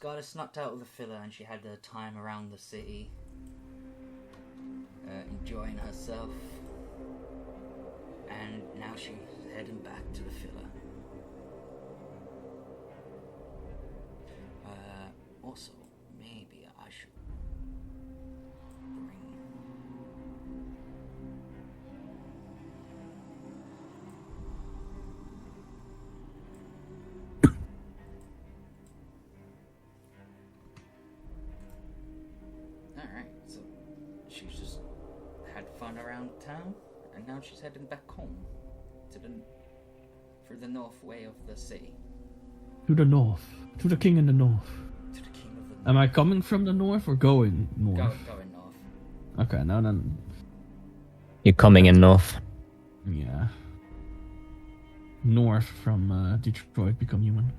Skylar snuck out of the villa and she had her time around the city, enjoying herself. And now she's heading back to the villa. Also, maybe I should bring... Alright, so she's just had fun around town, and now she's heading back home through the north way of the city. To the north. To the king in the north. To the king of the north. Am I coming from the north or going north? Going north. Okay, now then. You're coming in north. Yeah. North from Detroit become human.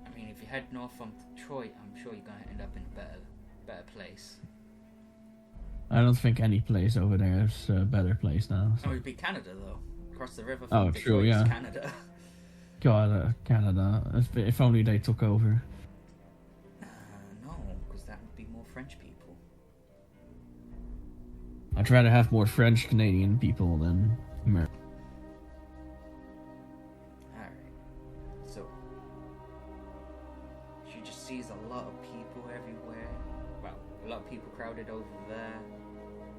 I mean, if you head north from Detroit, I'm sure you're going to end up in a better place. I don't think any place over there is a better place now. So. Oh, it'd be Canada, though. Across the river from Oh, Detroit true, yeah. is Canada. God, Canada. If only they took over. No, because that would be more French people. I'd rather have more French Canadian people than American. Alright. So, she just sees a lot of people everywhere. Well, a lot of people crowded over there.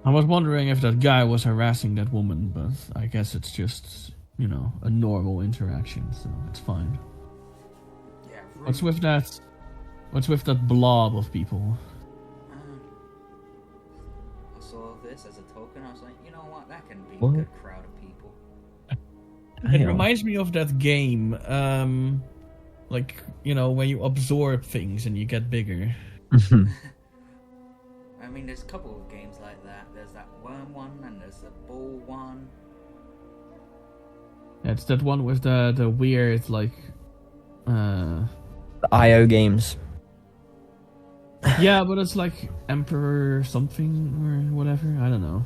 I was wondering if that guy was harassing that woman, but I guess it's just, you know, a normal interaction, so it's fine. Yeah, rude. What's with that blob of people? I saw this as a token. I was like, you know what? That can be What? a good crowd of people. It reminds me of that game, like, you know, when you absorb things and you get bigger. I mean, there's a couple of games like that. There's that worm one, and there's the ball one. It's that one with the weird, like, The IO games. yeah, but it's like Emperor something or whatever. I don't know.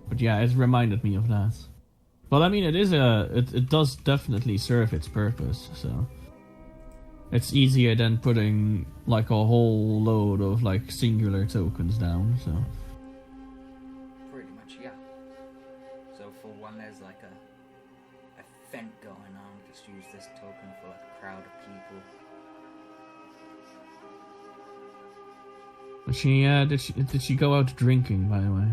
But yeah, it reminded me of that. Well, I mean, it does definitely serve its purpose, so it's easier than putting like a whole load of like singular tokens down, so. Pretty much, yeah. So for one, there's like a event going on. Just use this token for like a crowd of people. Did she go out drinking, by the way?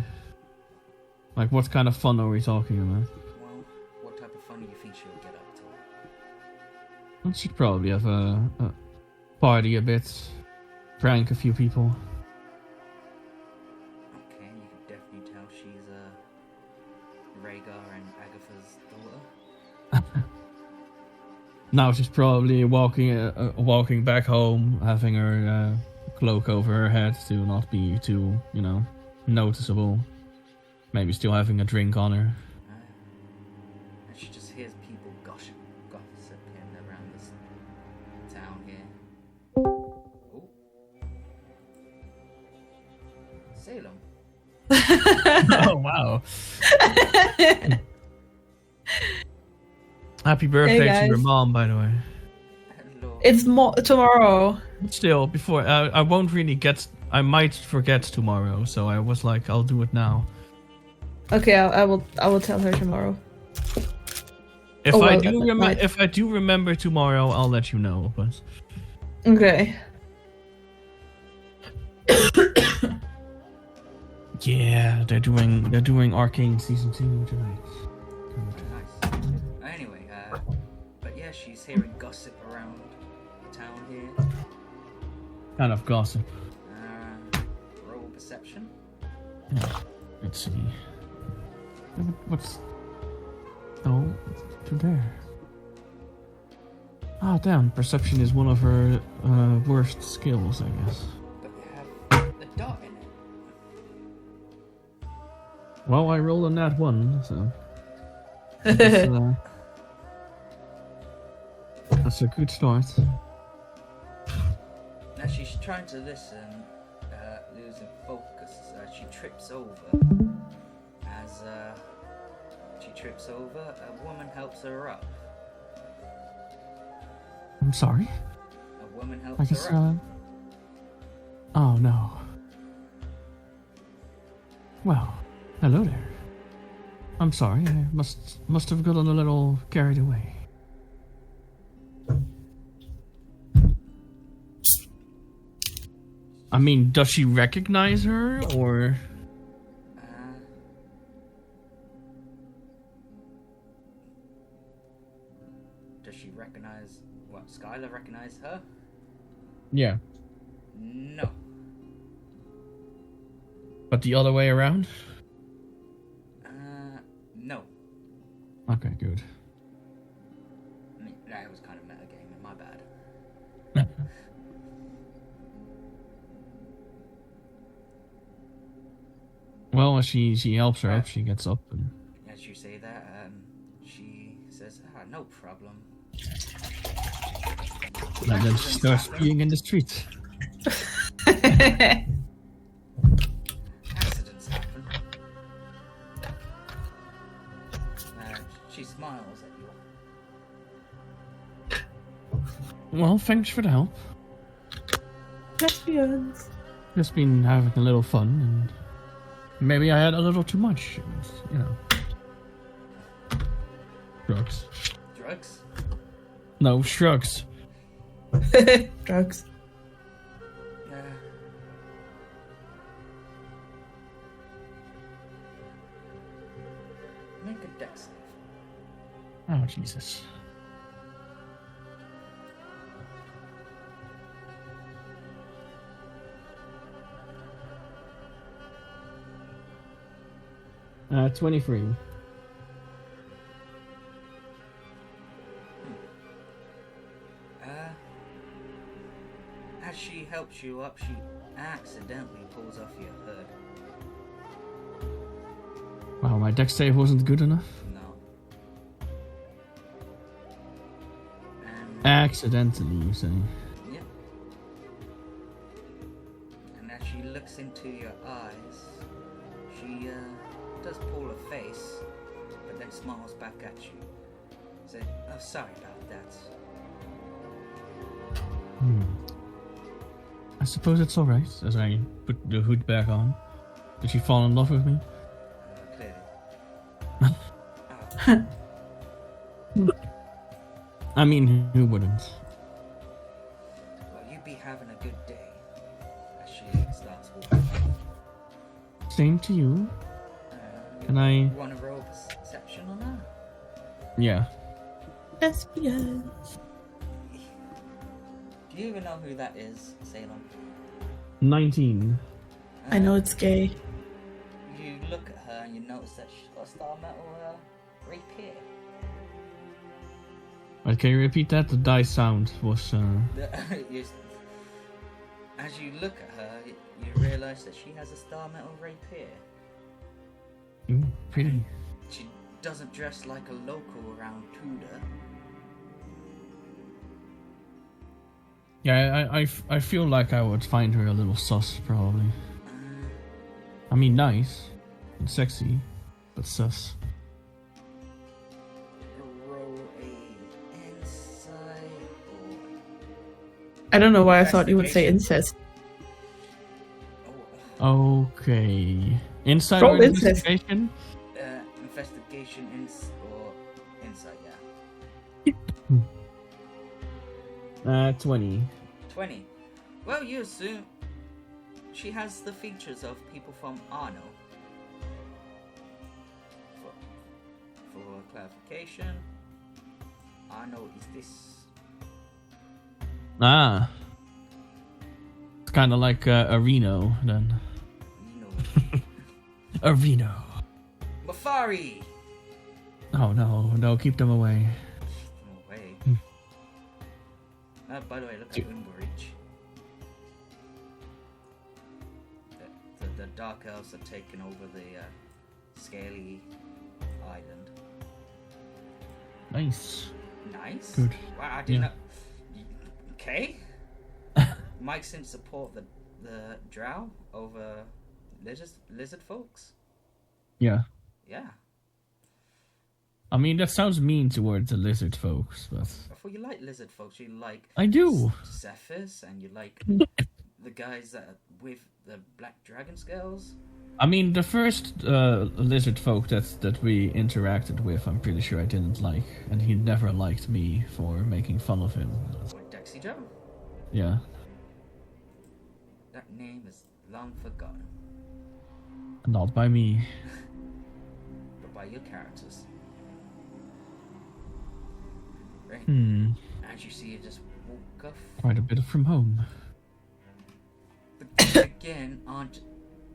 Like, what kind of fun are we talking about? Well, what type of fun do you think she'll get up to? Well, she'd probably have a party a bit, prank a few people. Okay, you can definitely tell she's Rhaegar and Agatha's daughter. Now she's probably walking back home, having her cloak over her head to not be too, you know, noticeable. Maybe still having a drink on her. And she just hears people gossiping around this town here. Oh. Salem. Oh, wow. Happy birthday to your guys. mom, by the way. Hello. It's tomorrow. Still, before I won't really get. I might forget tomorrow, so I was like, I'll do it now. Okay, I will tell her tomorrow. If Oh, I well, do right. if I do remember tomorrow, I'll let you know. But Okay. yeah, they're doing Arcane season 2 tonight. Nice. Anyway, but yeah, she's hearing gossip around the town here. Kind of gossip. Roll perception. Let's see. What's... Oh, to there. Ah, damn. Perception is one of her worst skills, I guess. But they have a dot in it. Well, I rolled a nat 1, so... That's a good start. Now she's trying to listen, losing focus. She trips over. As she trips over, a woman helps her up. I'm sorry? A woman I helps guess, her up. Oh no. Well, hello there. I'm sorry, I must have gotten a little carried away. I mean, does she recognize her, or... Does she recognize... What, Skylar recognize her? Yeah. No. But the other way around? No. Okay, good. I mean, that was kind of metagaming, my bad. Well, she helps her up, she gets up and... As you say that, she says, no problem. And then she starts peeing in the street. Accidents happen. She smiles at you. Well, thanks for the help. Lesbians. Just been having a little fun, and maybe I had a little too much. You know. Drugs. Drugs? No, shrugs. Drugs. Make a dex save. Oh, Jesus. Uh, 23. As she helps you up, she accidentally pulls off your hood. Wow, my dex save wasn't good enough. No. Accidentally, you say? Yeah. And as she looks into your eyes, she does pull a face, but then smiles back at you. Say, "Oh, sorry about that." I suppose it's alright, as I put the hood back on. Did she fall in love with me? Clearly. I mean, who wouldn't? Well, you be having a good day. As she starts walking. Same to you. Can I... You want to roll perception on that? Yeah. Lesbians. Do you even know who that is, Salem? 19. I know it's gay. You look at her and you notice that she's got a star metal rapier. Wait, can you repeat that? The die sound was... As you look at her, you realise that she has a star metal rapier. Ooh, pretty. She doesn't dress like a local around Tudor. Yeah, I feel like I would find her a little sus, probably. I mean, nice and sexy, but sus. Roll a insight I don't know why I thought you would say incest. or Okay. Insight Roll or incest. investigation? investigation or insight, yeah. 20. 20. Well, you assume she has the features of people from Arno. For clarification, Arno is this. Ah. It's kind of like a Reno, then. You know, A Reno. Mafari! Oh no, keep them away. No way. By the way, look at Umberreach. The Dark Elves have taken over the Scaly Island. Nice. Nice. Good. Wow, I didn't Yeah. know. Okay. Mike's in support of the Drow over lizard folks. Yeah. Yeah. I mean, that sounds mean towards the lizard folks, but Well, you like lizard folks. You like I do. Cephas, and you like the guys that are with the black dragon scales. I mean, the first lizard folk that we interacted with, I'm pretty sure I didn't like, and he never liked me for making fun of him. What, Dexy Joe? Yeah. That name is long forgotten, Not by me. but by your characters. Right. As you see, you just walk off. Quite a bit from home. But again,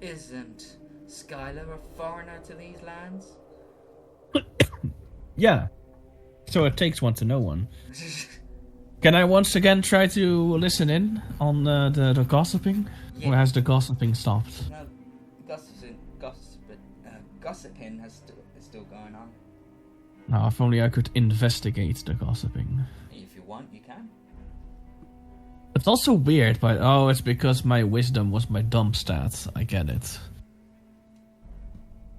isn't Skylar a foreigner to these lands? Yeah. So it takes one to know one. Can I once again try to listen in on the gossiping? Yeah. Or has the gossiping stopped? No, gossiping is still going on. Now, if only I could investigate the gossiping. If you want, you can. It's also weird, but it's because my wisdom was my dump stat. I get it.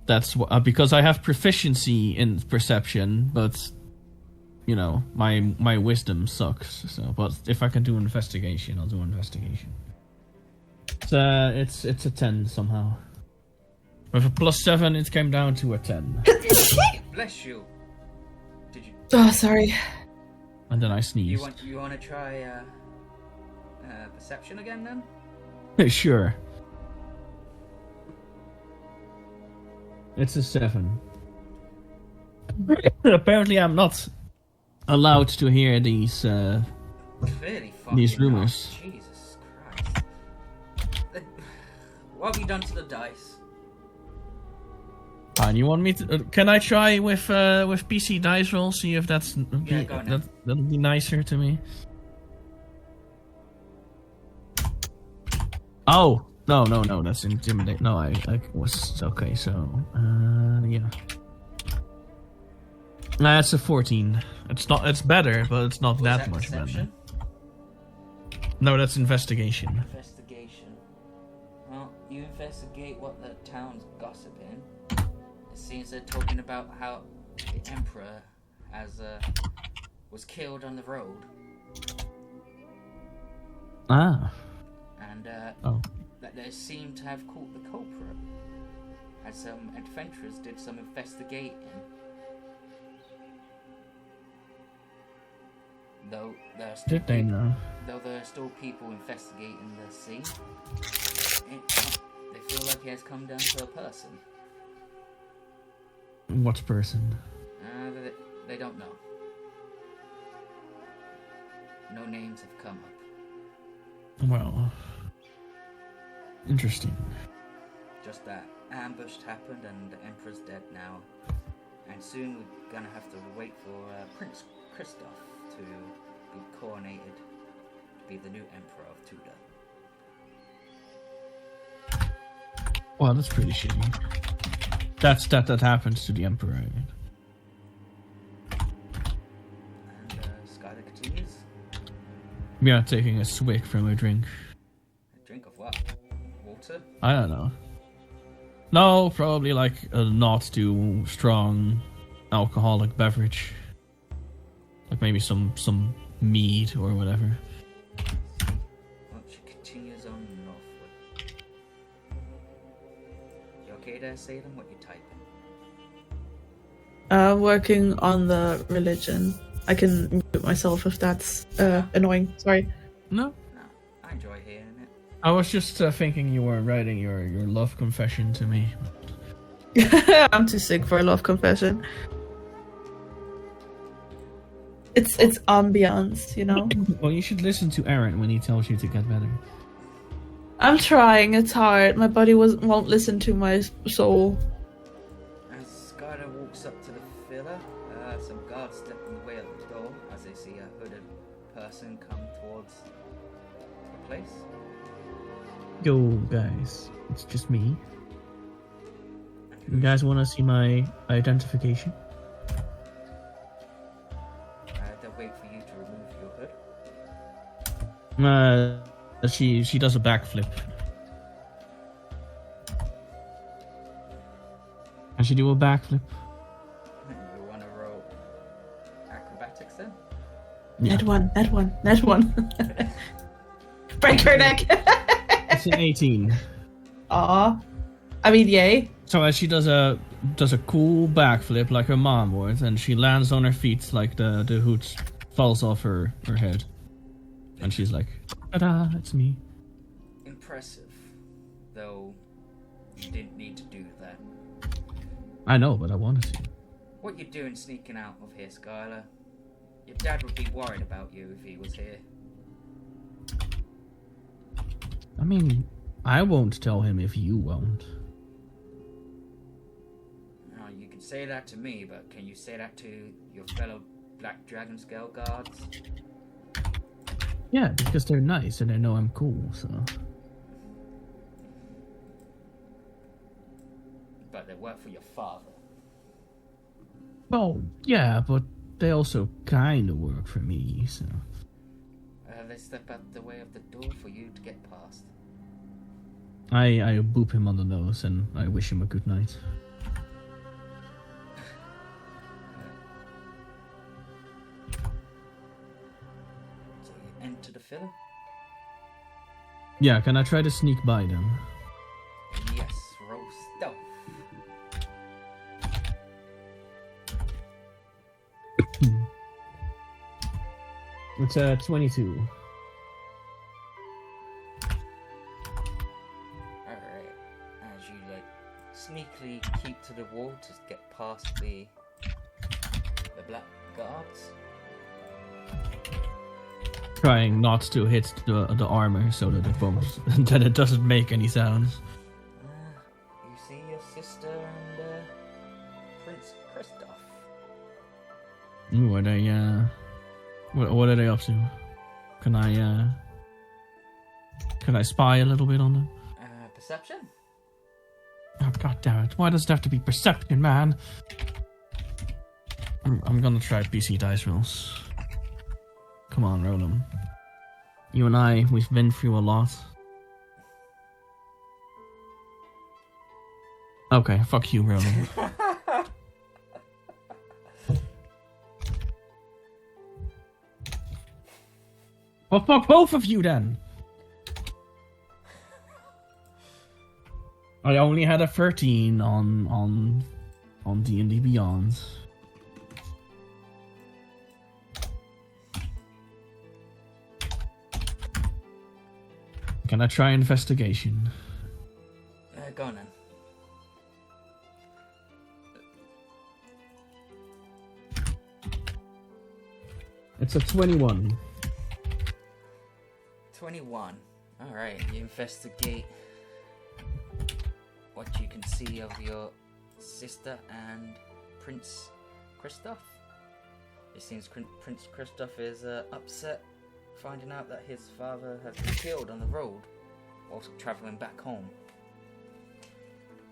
That's because I have proficiency in perception, but you know, my wisdom sucks. So, but if I can do investigation, I'll do investigation. It's a 10 somehow. With a +7, it came down to a 10. Bless you. Did you? Oh, sorry. And then I sneezed. You want to try perception again then? Sure. It's a 7. Apparently, I'm not allowed to hear these Clearly fucking these rumors. not. Jesus Christ. What have you done to the dice? Fine, you want me to? Can I try with PC dice roll? See if that's Yeah, go on then. that'll be nicer to me. Oh no, that's intimidate. No, I was okay. So yeah, that's a 14. It's not. It's better, but it's not Was that that much perception? better. No, that's investigation. Investigation. Well, you investigate what the town's gossiping. It seems they're talking about how the Emperor was killed on the road. Ah. And that they seem to have caught the culprit. As some adventurers did some investigating. Though there are still Did they know? Though there are still people investigating the scene, they feel like it has come down to a person. What person? They don't know. No names have come up. Well, interesting. Just that ambush happened and the Emperor's dead now. And soon we're gonna have to wait for Prince Christoph to be coronated to be the new Emperor of Tudor. Well, that's pretty shitty. That happens to the Emperor. And Skylar continues. Yeah, taking a swig from a drink. A drink of what? Water? I don't know. No, probably like a not too strong alcoholic beverage. Like maybe some mead or whatever. Well, she continues on northward. You okay there, Salem? What you typing? Working on the religion. I can mute myself if that's annoying. Sorry. No, No, I enjoy hearing it. I was just thinking you were writing your love confession to me. I'm too sick for a love confession. It's ambiance, you know. Well, you should listen to Aaron when he tells you to get better. I'm trying. It's hard. My body won't listen to my soul. As Skylar walks up to the villa, some guards step in the way of the door as they see a hooded person come towards the place. Yo, guys, it's just me. You guys want to see my identification? They'll wait for you to remove your hood. She does a backflip. Can she do a backflip? You want to roll Yeah. That one. Break her neck. It's an 18. Aw. I mean, yay. So as she does a cool backflip like her mom would, and she lands on her feet like the hood falls off her head. And she's like, ta-da, it's me. Impressive. Though, you didn't need to do that. I know, but I want to see. What you doing sneaking out of here, Skylar? Your dad would be worried about you if he was here. I mean, I won't tell him if you won't. Now, you can say that to me, but can you say that to your fellow Black Dragon Scale guards? Yeah, because they're nice and they know I'm cool, so. But they work for your father. Well, yeah, but they also kind of work for me, so. They step out the way of the door for you to get past. I boop him on the nose and I wish him a good night. So you enter the filler? Yeah, can I try to sneak by them? Yes, roll stealth. It's 22. Alright. As you sneakily keep to the wall to get past the black guards. Trying not to hit the armor so that it bumps, that it doesn't make any sounds. You see your sister and Prince Christoph. Ooh, are they what are they up to? Can I spy a little bit on them? Perception? Oh, god damn it. Why does it have to be perception, man? I'm gonna try PC dice rolls. Come on, roll them. You and I, we've been through a lot. Okay, fuck you, Ronan. Well, fuck both of you then. I only had a 13 on D&D Beyond. Can I try investigation? Go on then. It's a 21. 21. Alright, you investigate what you can see of your sister and Prince Christoph. It seems Prince Christoph is upset finding out that his father has been killed on the road whilst travelling back home.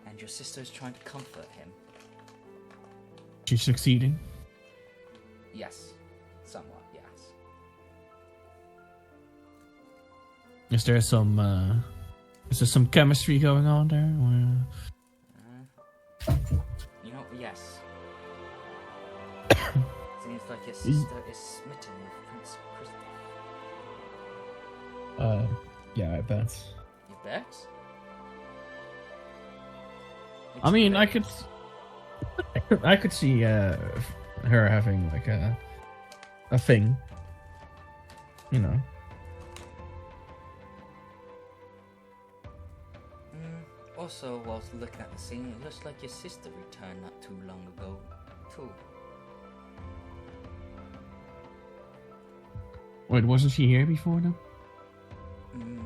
And your sister is trying to comfort him. She's succeeding? Yes. Somewhat, yes. Is there some chemistry going on there? You know, yes. Seems like your sister is smitten with Prince Christoph. Yeah, I bet. You bet? I mean, I could see her having like a thing, you know. Also, whilst looking at the scene, it looks like your sister returned not too long ago, too. Wait, wasn't she here before then?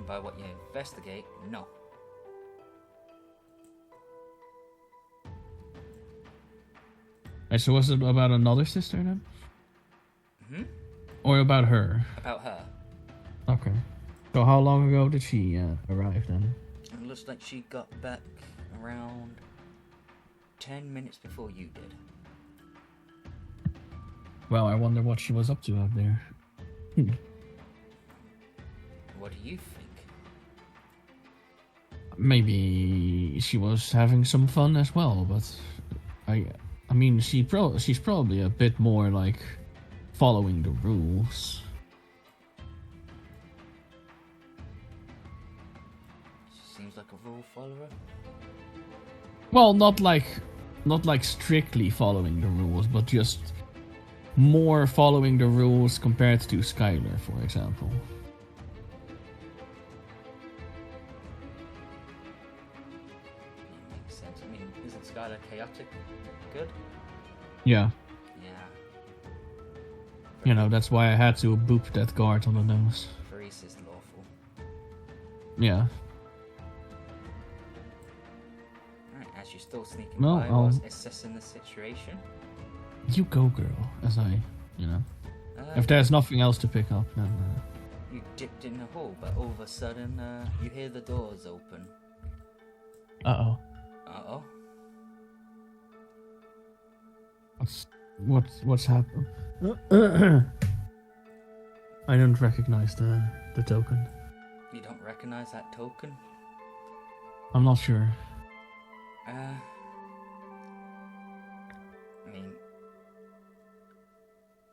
By what you investigate, no. Right, so was it about another sister then? Or about her? About her. Okay. So how long ago did she arrive then? It looks like she got back around 10 minutes before you did. Well, I wonder what she was up to out there. What do you think? Maybe she was having some fun as well, but I mean, she's probably a bit more like following the rules. She seems like a rule follower. Well, not like strictly following the rules, but just more following the rules compared to Skylar, for example. It makes sense. I mean, isn't Skylar chaotic good? Yeah, Yeah. you know, that's why I had to boop that guard on the nose. Faris is lawful. Yeah. Alright, as you're still sneaking No, by, I was assessing the situation. You go, girl, as I, you know. If there's nothing else to pick up, then... You dipped in the hole, but all of a sudden, you hear the doors open. Uh-oh. Uh-oh. What's happened? I don't recognize the token. You don't recognize that token? I'm not sure. I mean...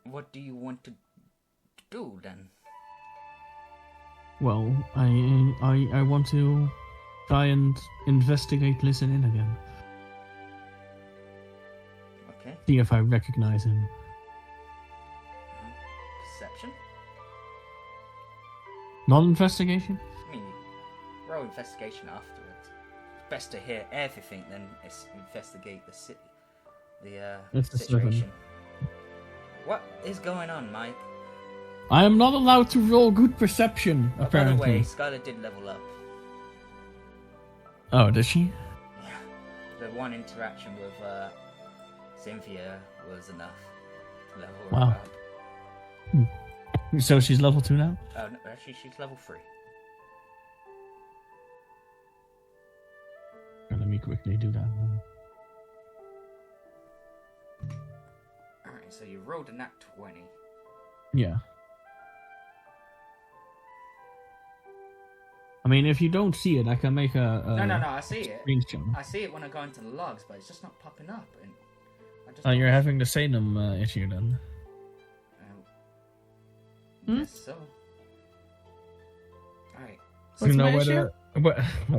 What do you want to do, then? Well, I want to try and investigate, listen in again. Okay. See if I recognize him. Perception? Not investigation? I mean, roll investigation afterwards. It's best to hear everything than investigate the It's a situation. 7. What is going on, Mike? I am not allowed to roll good perception, Oh, apparently. by the way, Skylar did level up. Oh, did she? Yeah. The one interaction with Cynthia was enough to level her Wow. up. So she's level 2 now? Oh, no, actually, she's level 3. Let me quickly do that one. Alright, so you rolled a nat 20. Yeah. I mean, if you don't see it, I can make a No, I see it. screenshot. I see it when I go into the logs, but it's just not popping up. And I just Oh, you're don't- having the same issue then. Yes, so. Alright. What's you know my whether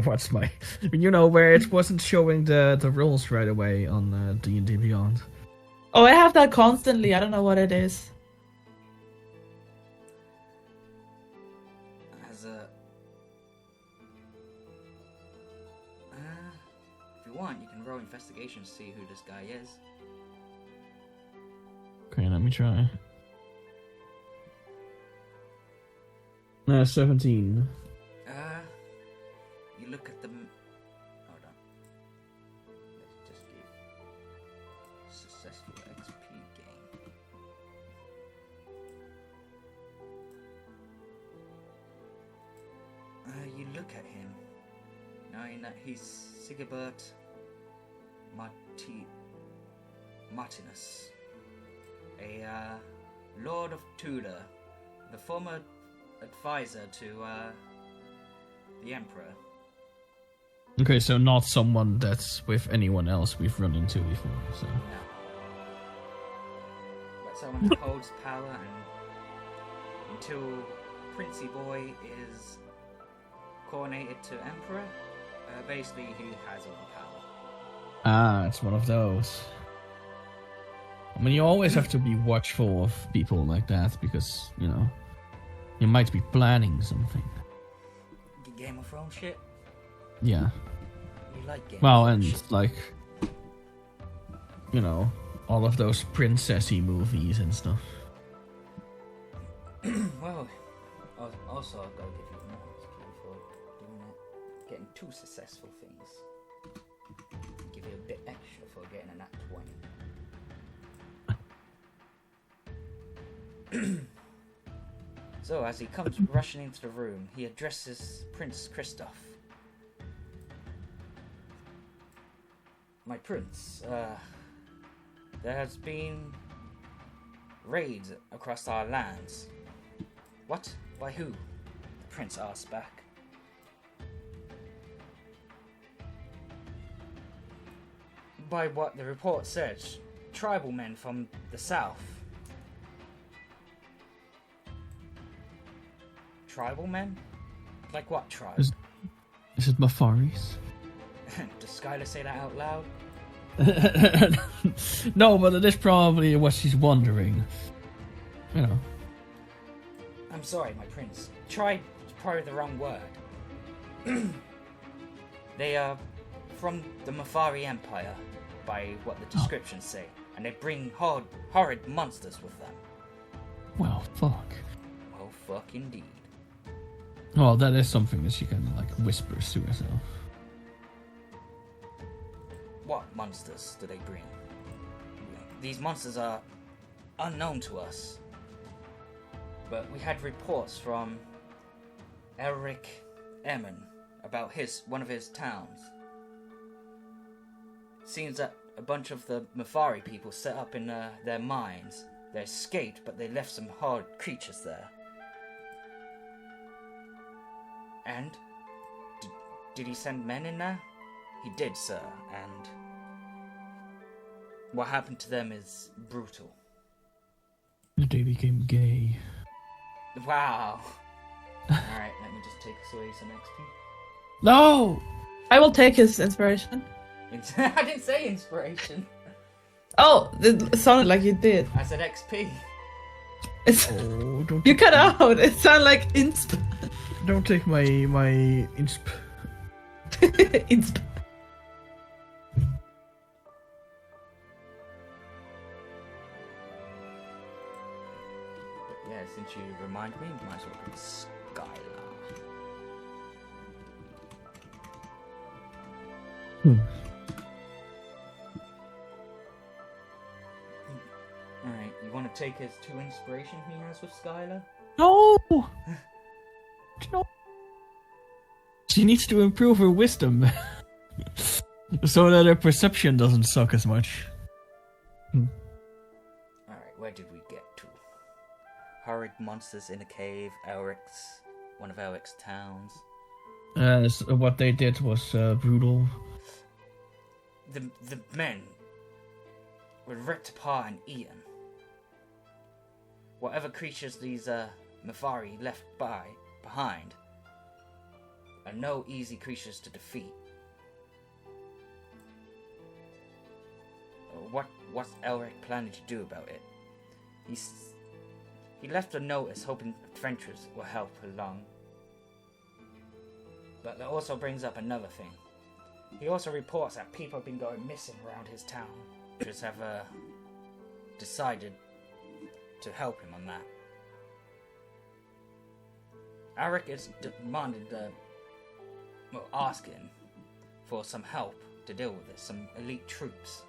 what's my you know where it wasn't showing the rules right away on D&D Beyond. Oh, I have that constantly. I don't know what it is. As a... if you want, you can roll investigation to see who this guy is. Okay, let me try. 17. You look at them. Hold on. Let's just give successful XP gain. You look at him, knowing that he's Sigibert Martinus, a Lord of Tudor, the former advisor to the Emperor. Okay, so not someone that's with anyone else we've run into before. So. No. But someone who holds power, and until Princey Boy is coronated to Emperor, basically he has all the power. Ah, it's one of those. I mean, you always have to be watchful of people like that because, you know, you might be planning something. Game of Thrones shit? Yeah. You like Game Well, of and Thrones shit? like, you know, all of those princessy movies and stuff. Well, also I've got to give you more XP for doing it, getting 2 successful things. Give you a bit extra for getting a nat 20. So, as he comes rushing into the room, he addresses Prince Christoph. My prince, there has been raids across our lands. What? By who? The prince asked back. By what the report says, tribal men from the south. tribal men? Like what tribe? Is it Mafaris? Does Skylar say that out loud? No, but it is probably what she's wondering. You know. I'm sorry, my prince. Tribe is probably the wrong word. They are from the Mafari Empire, by what the descriptions say, and they bring horrid monsters with them. Well, fuck. Oh, fuck indeed. Well, that is something that she kind of like whispers to herself. What monsters do they bring? These monsters are unknown to us. But we had reports from Elric Emin about one of his towns. Seems that a bunch of the Mafari people set up in their mines. They escaped, but they left some hard creatures there. And? Did he send men in there? He did, sir, and what happened to them is brutal. They became gay. Wow. Alright, let me just take us away some XP. No! I will take his inspiration. I didn't say inspiration. Oh, it sounded like you did. I said XP. It's, Oh, don't you take cut out. It sounded like insp. Don't take my insp. insp. But yeah, since you remind me, might as well be Skylar. Alright, you want to take his 2 inspiration he has with Skylar? No! No. She needs to improve her wisdom. So that her perception doesn't suck as much. Alright, where did we get to? Horrid monsters in a cave, one of Elric's towns. So what they did was brutal. The men were ripped apart and eaten. Whatever creatures these Mafari left behind are no easy creatures to defeat. What's Elric planning to do about it? He left a notice hoping adventurers will help along. But that also brings up another thing. He also reports that people have been going missing around his town. Adventurers have decided to help him on that. Elric is asking for some help to deal with this, some elite troops.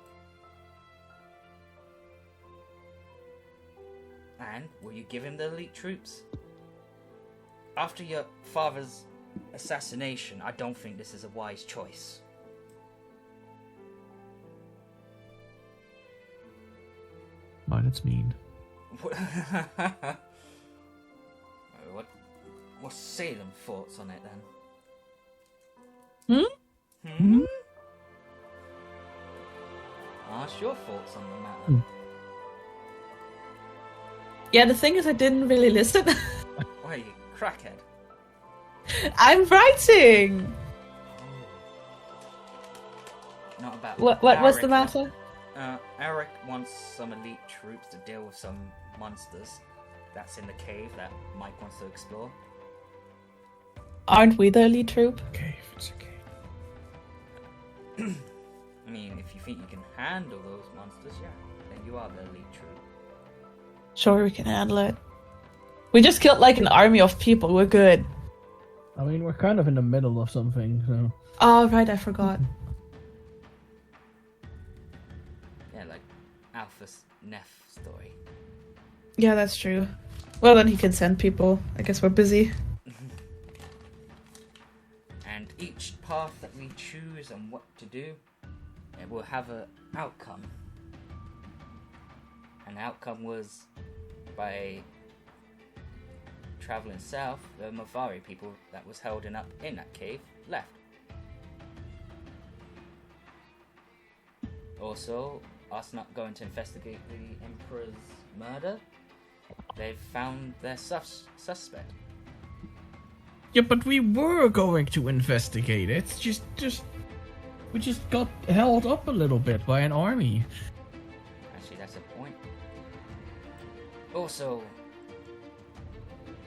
And will you give him the elite troops? After your father's assassination, I don't think this is a wise choice. Why, that's mean. What's Salem's thoughts on it Hmm? then? Ask your thoughts on the matter. Yeah, the thing is, I didn't really listen. Why, you crackhead? I'm writing. Not about What's the Elric. matter? Eric wants some elite troops to deal with some monsters that's in the cave that Mike wants to explore. Aren't we the elite troop? Okay, if it's okay. I mean, if you think you can handle those monsters, yeah, then you are the elite troop. Sure, we can handle it. We just killed like an army of people. We're good. I mean, we're kind of in the middle of something, so... Oh, right, I forgot. Yeah, like Alpha's Neff story. Yeah, that's true. Well, then he can send people. I guess we're busy. And each path that we choose and what to do, it will have an outcome. And the outcome was by traveling south, the Mafari people that was held up in that cave left. Also, us not going to investigate the Emperor's murder, they've found their suspect. Yeah, but we were going to investigate it. We just got held up a little bit by an army. Actually, that's a point. Also,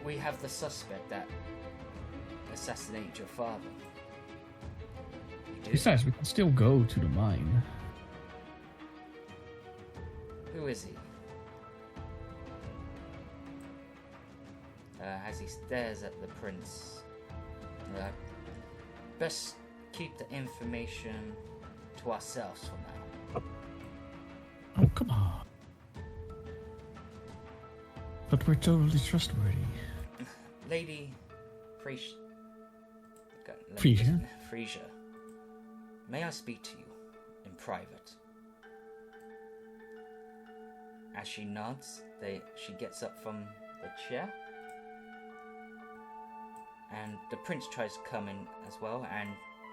we have the suspect that assassinated your father. You do? Besides, we can still go to the mine. Who is he? As he stares at the prince. Best keep the information to ourselves for now. Oh, come on. But we're totally trustworthy. Lady Frasier. Frasier? Frasier. May I speak to you in private? As she nods, she gets up from the chair. And the prince tries to come in as well, and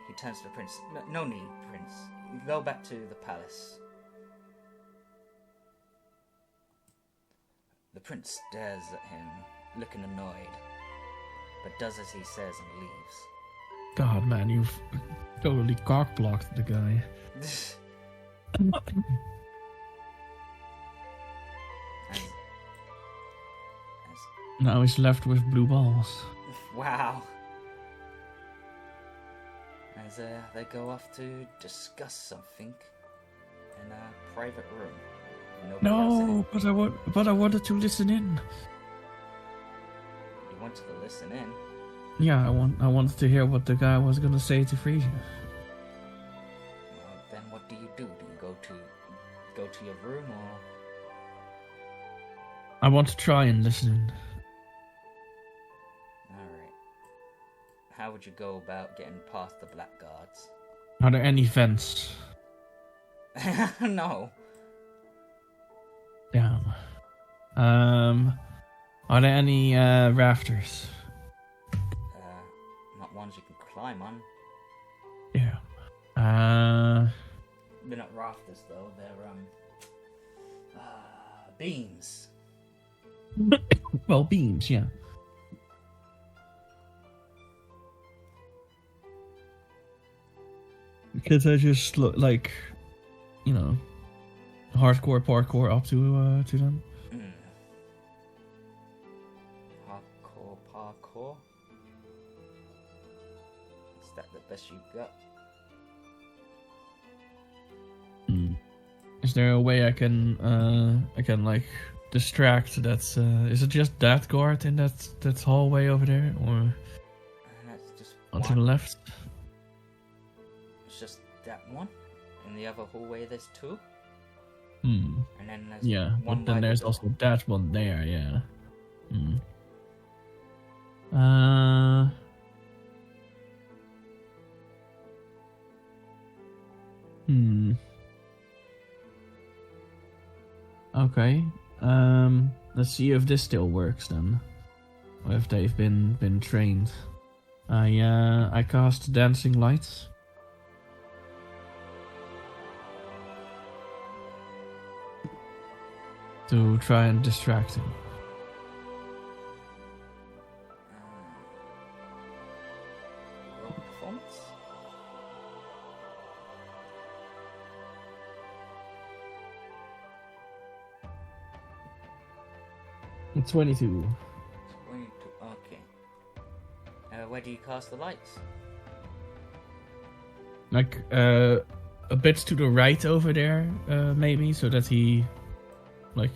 he turns to the prince. No need, prince. You go back to the palace. The prince stares at him, looking annoyed, but does as he says and leaves. God, man, you've totally cock-blocked the guy. Now he's left with blue balls. Wow. As they go off to discuss something in a private room. Nobody else in No, it. but I wanted to listen in. You wanted to listen in. Yeah, I wanted to hear what the guy was gonna say to Frasier. Well, then what do? Do you go to your room, or I want to try and listen in. alright. How would you go about getting past the black guards? Are there any vents? No. Damn. Are there any rafters? Not ones you can climb on. Yeah. They're not rafters though, they're beams. Well, beams, yeah. Because I just look like, you know, hardcore parkour up to them. Hardcore parkour. Is that the best you've got? Is there a way I can like distract that? Is it just that guard in that hallway over there, or That's just onto one. the left? It's just that one. In the other hallway, there's two. Hmm. And then there's Yeah, one but then by the there's door. also that one there. Yeah. Hmm. Okay. Let's see if this still works then, or if they've been trained. I cast dancing lights. To try and distract him. Roll performance. It's 22. 22. Okay. Where do you cast the lights? Like, a bit to the right over there, maybe, so that he, like,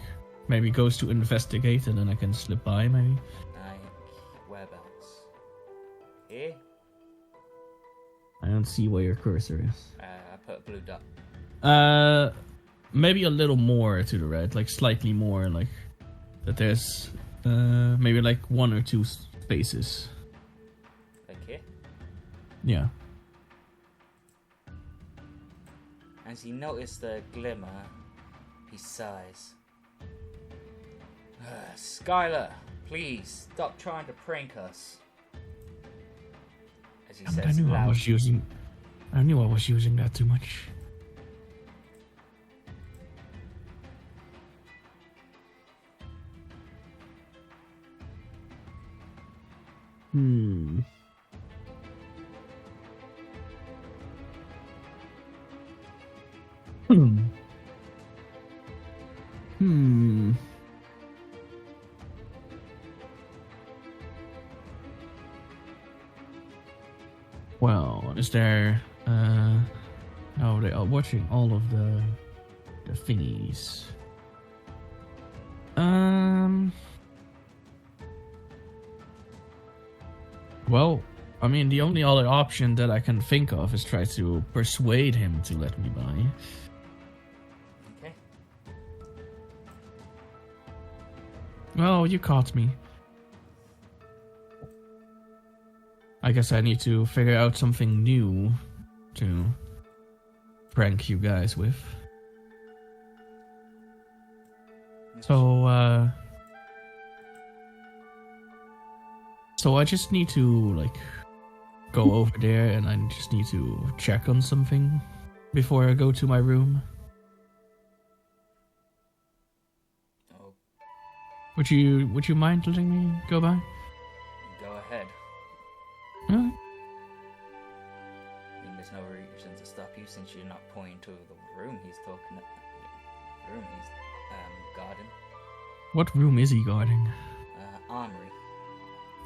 maybe goes to investigate and then I can slip by, maybe. Like, whereabouts? Here? I don't see where your cursor is. I put a blue dot. Maybe a little more to the right, like slightly more, like that there's maybe like one or two spaces. Like here? Yeah. As he noticed the glimmer, he sighs. Skylar, please stop trying to prank us. As he I says knew I loud. was using that too much. Hmm. Hmm. Hmm. Well, is there? Oh, they are watching all of the thingies. Well, I mean, the only other option that I can think of is try to persuade him to let me by. Okay. Well, you caught me. I guess I need to figure out something new to prank you guys with. So, so I just need to, like, go over there and I just need to check on something before I go to my room. Oh, Would you mind letting me go by? go ahead. Huh? I mean, there's no reason to stop you since you're not pointing to the room he's talking about. Room he's guarding. What room is he guarding? Armory.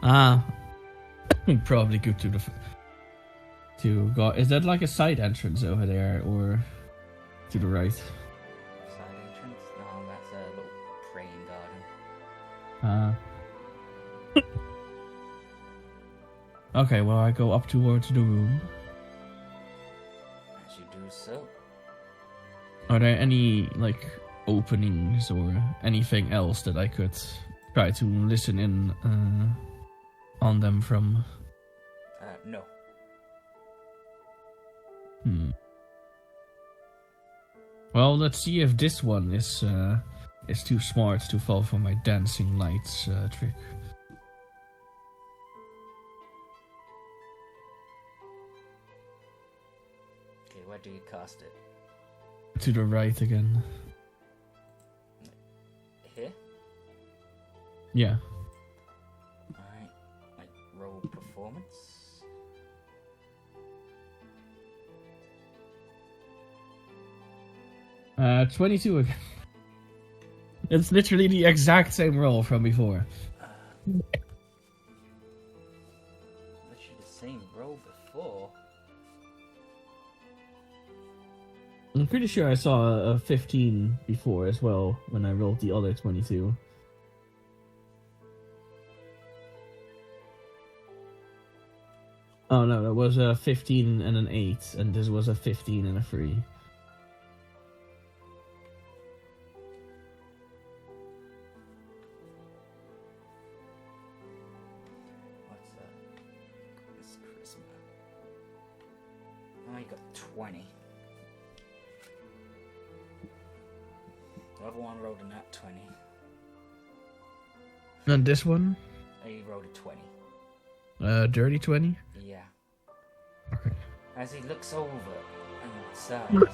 Ah, probably good to go. Is that like a side entrance over there, or to the right? Side entrance? No, that's a little praying garden. Okay, well, I go up towards the room. As you do so. Are there any, like, openings or anything else that I could try to listen in on them from? No. Well, let's see if this one is too smart to fall for my dancing lights trick. Okay, where do you cast it? To the right again. Here? Yeah. Alright. Like, roll performance. 22 again. It's literally the exact same roll from before. Literally the same roll before. I'm pretty sure I saw a 15 before as well when I rolled the other 22. Oh no, that was a 15 and an 8, and this was a 15 and a 3. What's that? It's Christmas. Oh, you got 20. The other one rolled a nat 20. And this one? He rolled a 20. Dirty 20? Yeah. Okay. As he looks over and sighs, and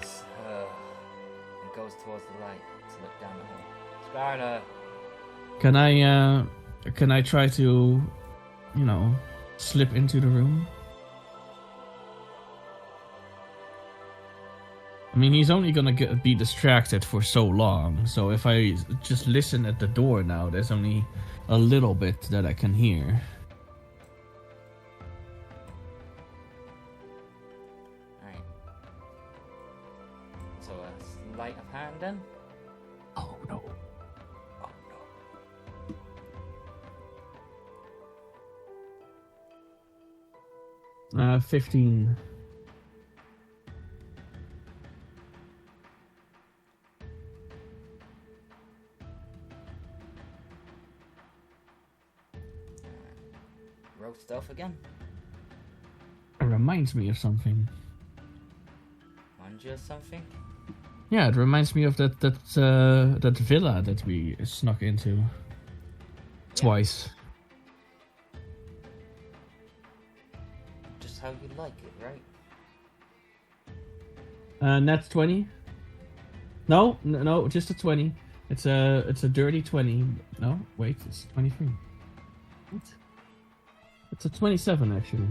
goes towards the light to look down the hall. Skylar! Can I try to, slip into the room? I mean, he's only gonna be distracted for so long, so if I just listen at the door now, there's only a little bit that I can hear. Alright. So a sleight of hand then? Oh no. Oh no. 15. Roll stealth again. It reminds me of something. Conjure something? Yeah, it reminds me of that villa that we snuck into twice. Just how you like it, right? Nat 20. No, just a 20. It's a dirty 20. No, wait, it's 23. What? It's a 27 actually. You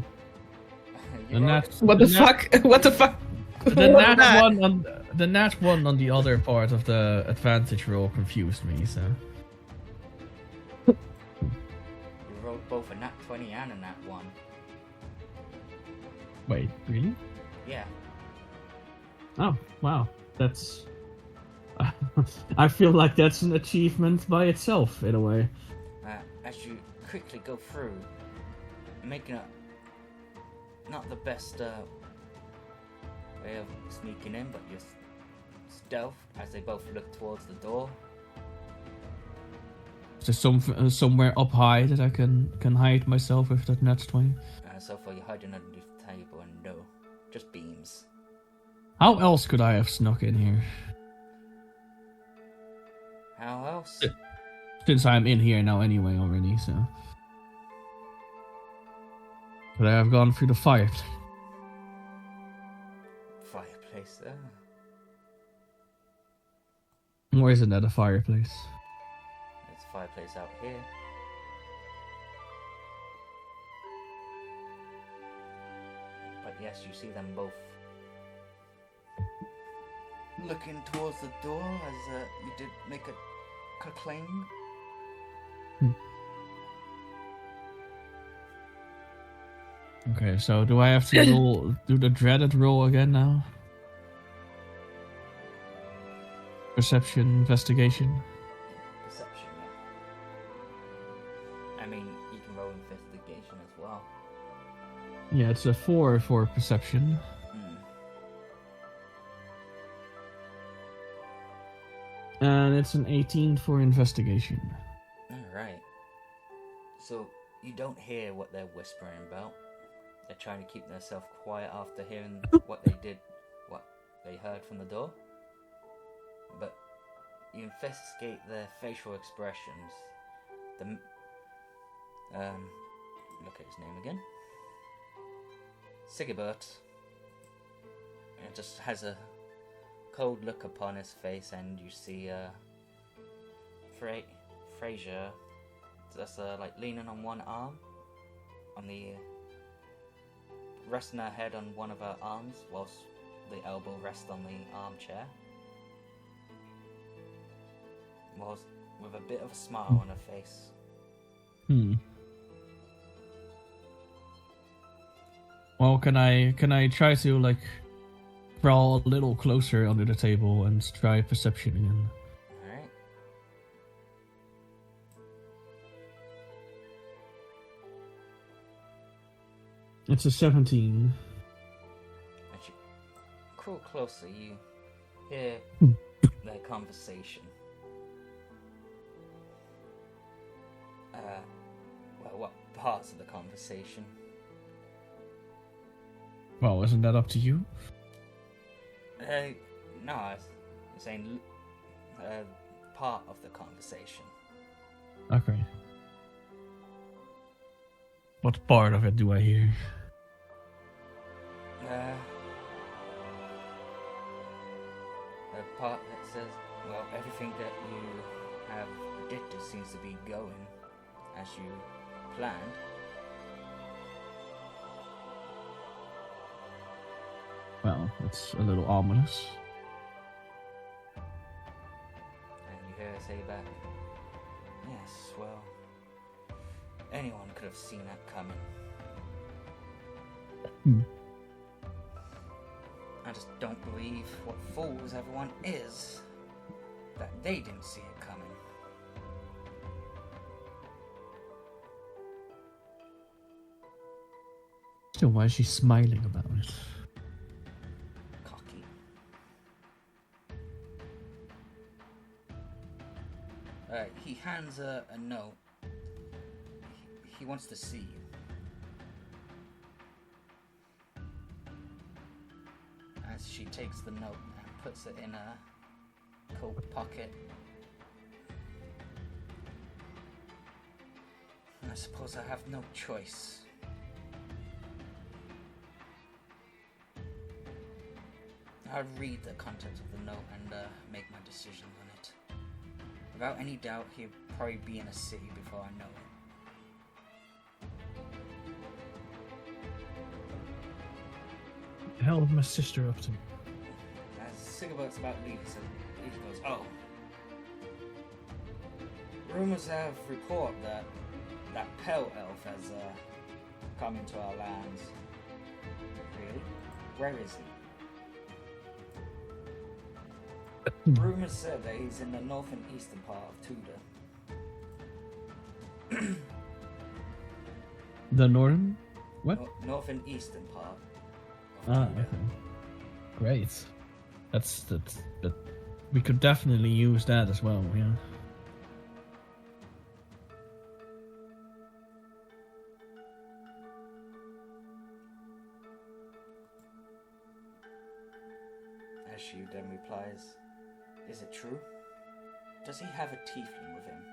The rolled- nat, What the fuck? What the fuck? the What nat that? one on the nat one on the other part of the advantage roll confused me. So You rolled both a nat 20 and a nat 1. wait, really? Yeah. Oh wow, that's. I feel like that's an achievement by itself in a way. As you quickly go through, making a not the best way of sneaking in, but your stealth as they both look towards the door. Is there somewhere up high that I can hide myself with that nat 20? So far, you're hiding underneath the table, and no, just beams. How else could I have snuck in here? How else? Since I'm in here now anyway already, so. Could I have gone through the fire? Fireplace. Or isn't that a fireplace? There's a fireplace out here. But yes, you see them both looking towards the door as you did make a clang. Okay, so do I have to do the dreaded roll again now? Perception, investigation. Perception, yeah. I mean, you can roll investigation as well. Yeah, it's a 4 for perception. And it's an 18 for investigation. Alright. So, you don't hear what they're whispering about. They're trying to keep themselves quiet after hearing what they heard from the door. But you investigate their facial expressions. Look at his name again. Sigibert. It just has a cold look upon his face, and you see Frasier just like leaning on one arm, on the resting her head on one of her arms, whilst the elbow rests on the armchair, whilst with a bit of a smile on her face. Well, can I try to like crawl a little closer under the table and try perception again? Alright. It's a 17. As you crawl closer, you hear their conversation. Well, what parts of the conversation? Well, isn't that up to you? No, I'm saying part of the conversation. Okay. What part of it do I hear? A part that says, well, everything that you have predicted seems to be going as you planned. Well, it's a little ominous. And you hear her say back, yes, well, anyone could have seen that coming. I just don't believe what fools everyone is, that they didn't see it coming. So why is she smiling about it? Cocky. He hands her a note. He wants to see you. As she takes the note and puts it in a coat pocket. I suppose I have no choice. I'll read the contents of the note and make my decision on it. Without any doubt, he'll probably be in a city before I know The hell is my sister up to? As Sigabert's about to leave, he goes, "Oh. Rumors have report that Pale Elf has come into our lands. Really? Where is he?" Rumors said that he's in the north and eastern part of Tudor. The northern? What? North and eastern part. Okay. Great. That's we could definitely use that as well, yeah. Ashu then replies, "Is it true? Does he have a tiefling with him?"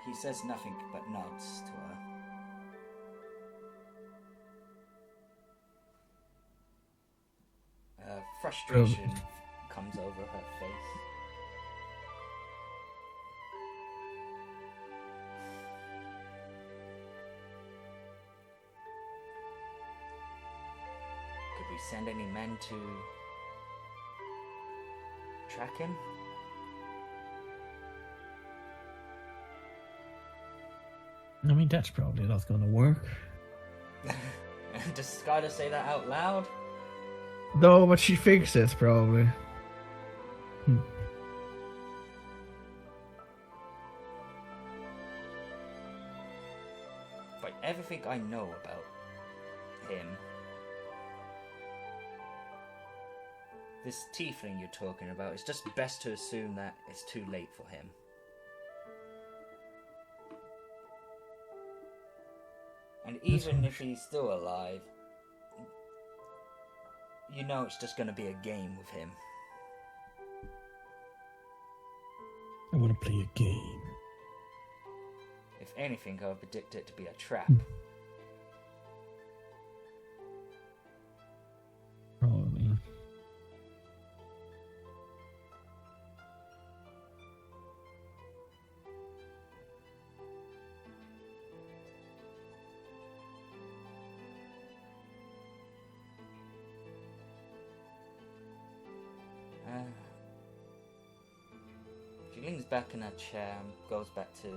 He says nothing but nods to her. Frustration comes over her face. Could we send any men to track him? I mean, that's probably not gonna work. Does Skylar say that out loud? No, but she thinks it, probably. By everything I know about him, this tiefling you're talking about, it's just best to assume that it's too late for him. And even if he's still alive, you know it's just going to be a game with him. I want to play a game. If anything, I would predict it to be a trap. Probably. She leans back in her chair and goes back to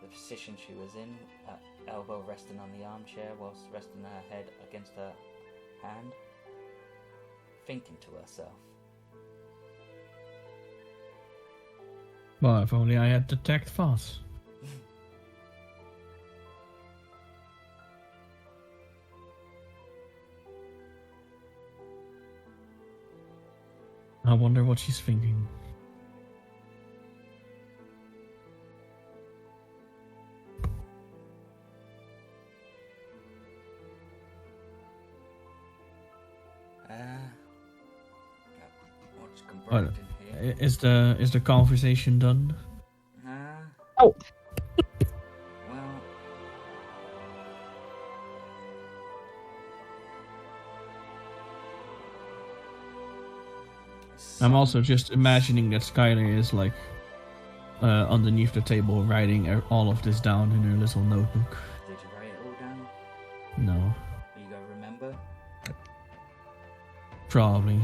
the position she was in, her elbow resting on the armchair whilst resting her head against her hand, thinking to herself. Well, if only I had detect fast. I wonder what she's thinking. What's converted in here? Is the conversation done? Oh! Well, I'm also just imagining that Skylar is like underneath the table writing all of this down in her little notebook. Did you write it all down? No, Are you gonna remember? probably.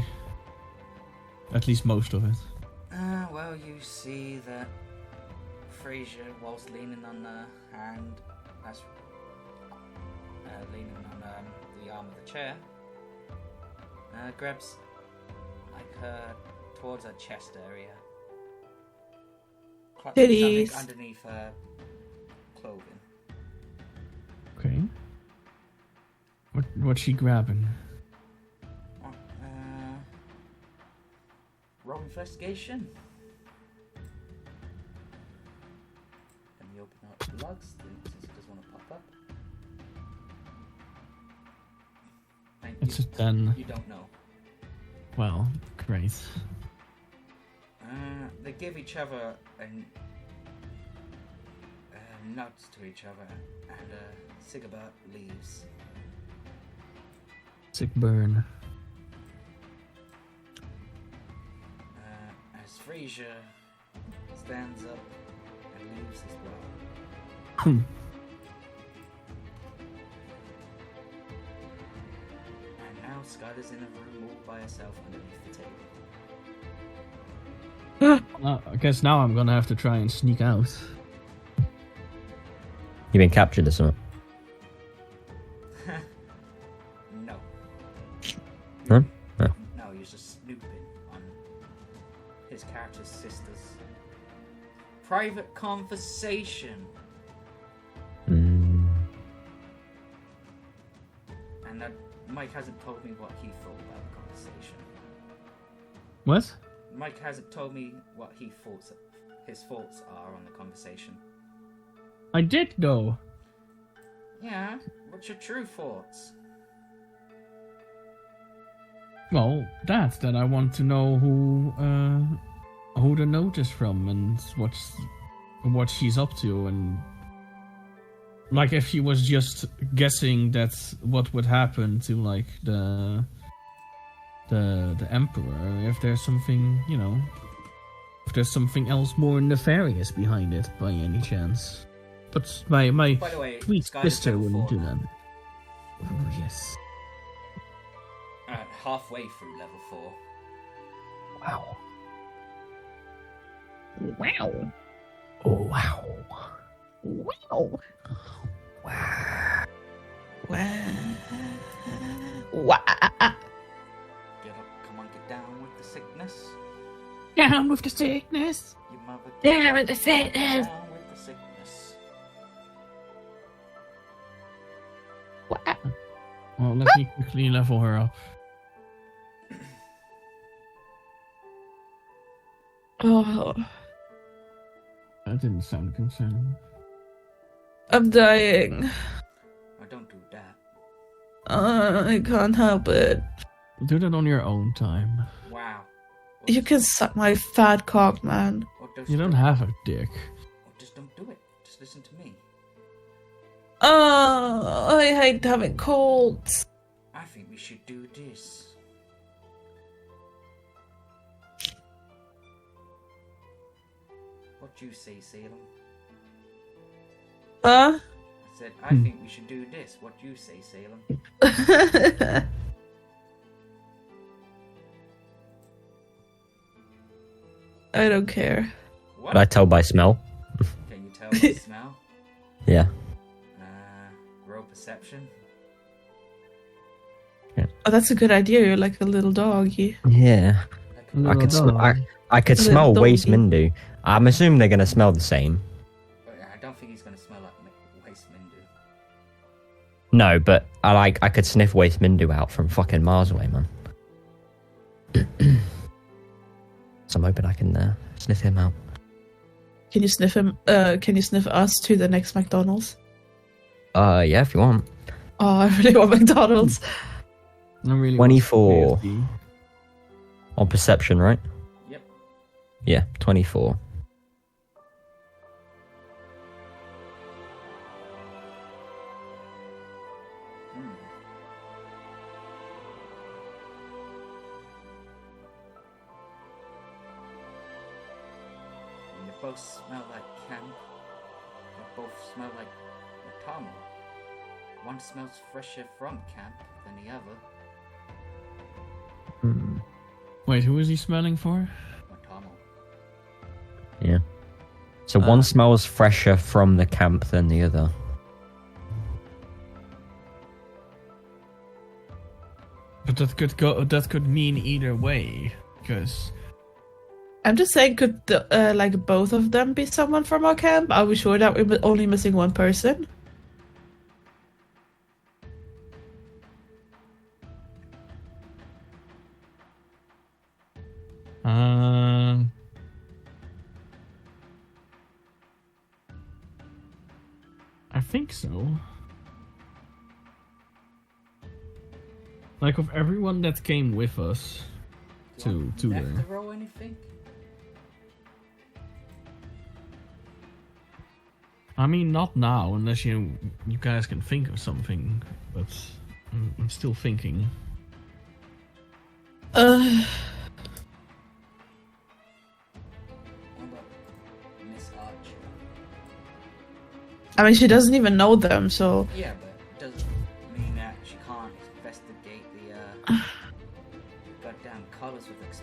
At least most of it. Well, you see that Fraser, whilst leaning on the hand, that's leaning on the arm of the chair, grabs like her towards her chest area, clutching Titties. something underneath her clothing. Okay. What's she grabbing? Roll investigation. Let me open up the logs since it doesn't want to pop up. Thank you. It's a 10. You don't know. Well, great. They give each other nods to each other, and Sigebert leaves. Sick burn. As Fraser stands up and leaves as well. Skylar's in a room all by herself underneath the table. I guess now I'm gonna have to try and sneak out. You been captured or something? No. Huh? No. No, you're just snooping on his character's sister's private conversation. And that Mike hasn't told me what he thought about the conversation. What? Mike hasn't told me what his thoughts are on the conversation. I did though. Yeah, what's your true thoughts? Well, that I want to know who the note is from and what she's up to, and like if he was just guessing that's what would happen to like the emperor, if there's something, you know, if there's something else more nefarious behind it by any chance. But my By the way, sweet Skylar's sister level wouldn't 4 do now. that. Oh yes. Halfway through level 4. Wow. Wow. Oh, wow. Wow. Wow. Wow. Get up, come on, get down with the sickness. Down with the sickness. You mother. Down with the sickness. Down with the sickness. Wow. Well, let me quickly level her up. Oh, That didn't sound concerning. I'm dying. Oh, don't do that. I can't help it. Do that on your own time. Wow. You can suck my fat cock, man. You don't have a dick. Just don't do it. Just listen to me. I hate having colds. I think we should do this. What do you say, Salem? Huh? I said, I think we should do this. What do you say, Salem? I don't care. What? Could I tell by smell? Can you tell by smell? Yeah. Roll perception. Oh, that's a good idea. You're like a little doggy. Yeah. Like I could I could Little smell doggy. waste Mindu. I'm assuming they're gonna smell the same. I don't think he's gonna smell like waste Mindu. No, but I could sniff waste Mindu out from fucking miles away, man. So I'm hoping I can sniff him out. Can you sniff him? Can you sniff us to the next McDonald's? Yeah, if you want. Oh, I really want McDonald's. I really 24. want KFC. On perception, right? Yep. Yeah, 24. They both smell like camp. They both smell like Matamo. One smells fresher from camp than the other. Wait, who is he smelling for? Matamo. Yeah. So one smells fresher from the camp than the other. But that could mean either way, because I'm just saying, could like both of them be someone from our camp? Are we sure that we're only missing one person? I think so. Like of everyone that came with us to Have there. to roll anything? I mean, not now, unless you guys can think of something. But I'm still thinking. What about Miss Archer? I mean, she doesn't even know them, so Yeah, but it doesn't mean that she can't investigate the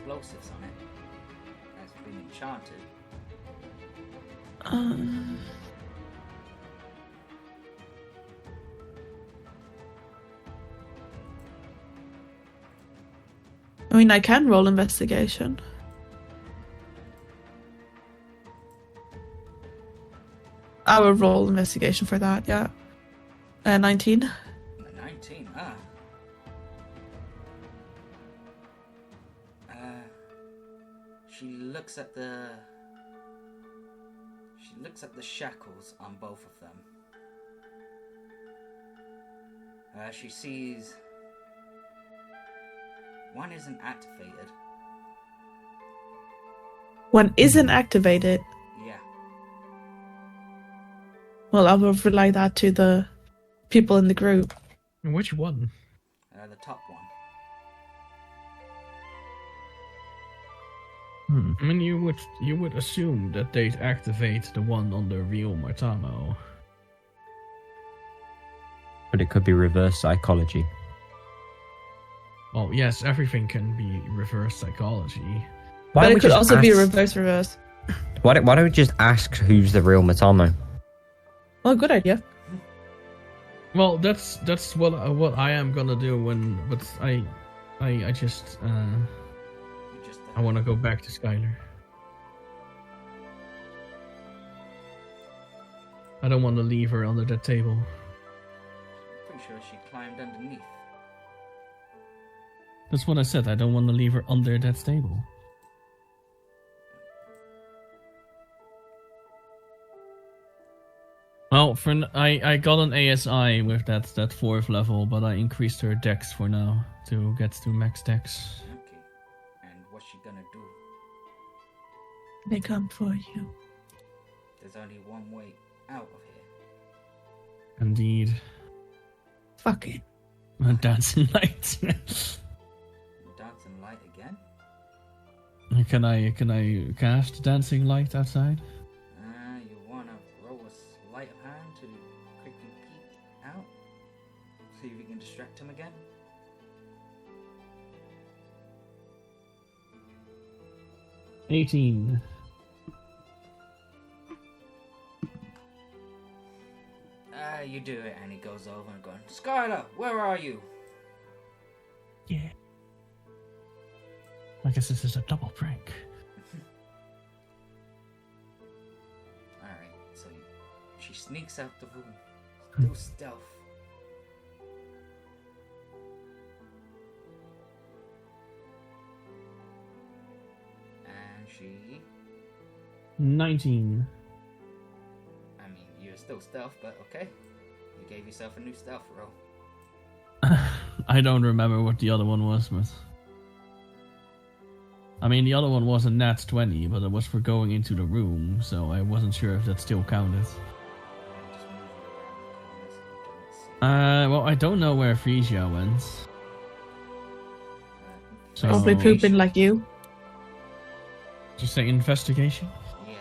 explosives on it. That's been enchanted. I mean, I can roll investigation. I will roll investigation for that, yeah. 19. 19, She looks at the shackles on both of them. She sees one isn't activated. One isn't activated. Yeah. Well, I will relay that to the people in the group. Which one? The top one. I mean, you would assume that they'd activate the one on the real Martamo. But it could be reverse psychology. Oh yes, everything can be reverse psychology. But it could also be reverse. Why don't we just ask who's the real Matamo? Well, good idea. Well, that's what I am gonna do but I just I want to go back to Skylar. I don't want to leave her under that table. Pretty sure she climbed underneath. That's what I said. I don't want to leave her under that table. Well, I got an ASI with that 4th level, but I increased her dex for now to get to max dex. Okay. And what's she gonna do? They come for you. There's only one way out of here. Indeed. Fuck it. Dancing light. Dancing light again? Can I cast dancing light outside? You wanna roll a sleight of hand to quickly peek out? See if you can distract him again? $18. You do it, and he goes over and goes, Skylar, where are you? Yeah. I guess this is a double prank. Alright, so she sneaks out the room. Still stealth. And she... 19. I mean, you're still stealth, but okay. You gave yourself a new stealth roll. I don't remember what the other one was, but... I mean, the other one was a nat 20, but it was for going into the room, so I wasn't sure if that still counted. Well, I don't know where Frisia went. So... Probably pooping like you. Did you say investigation? Yeah.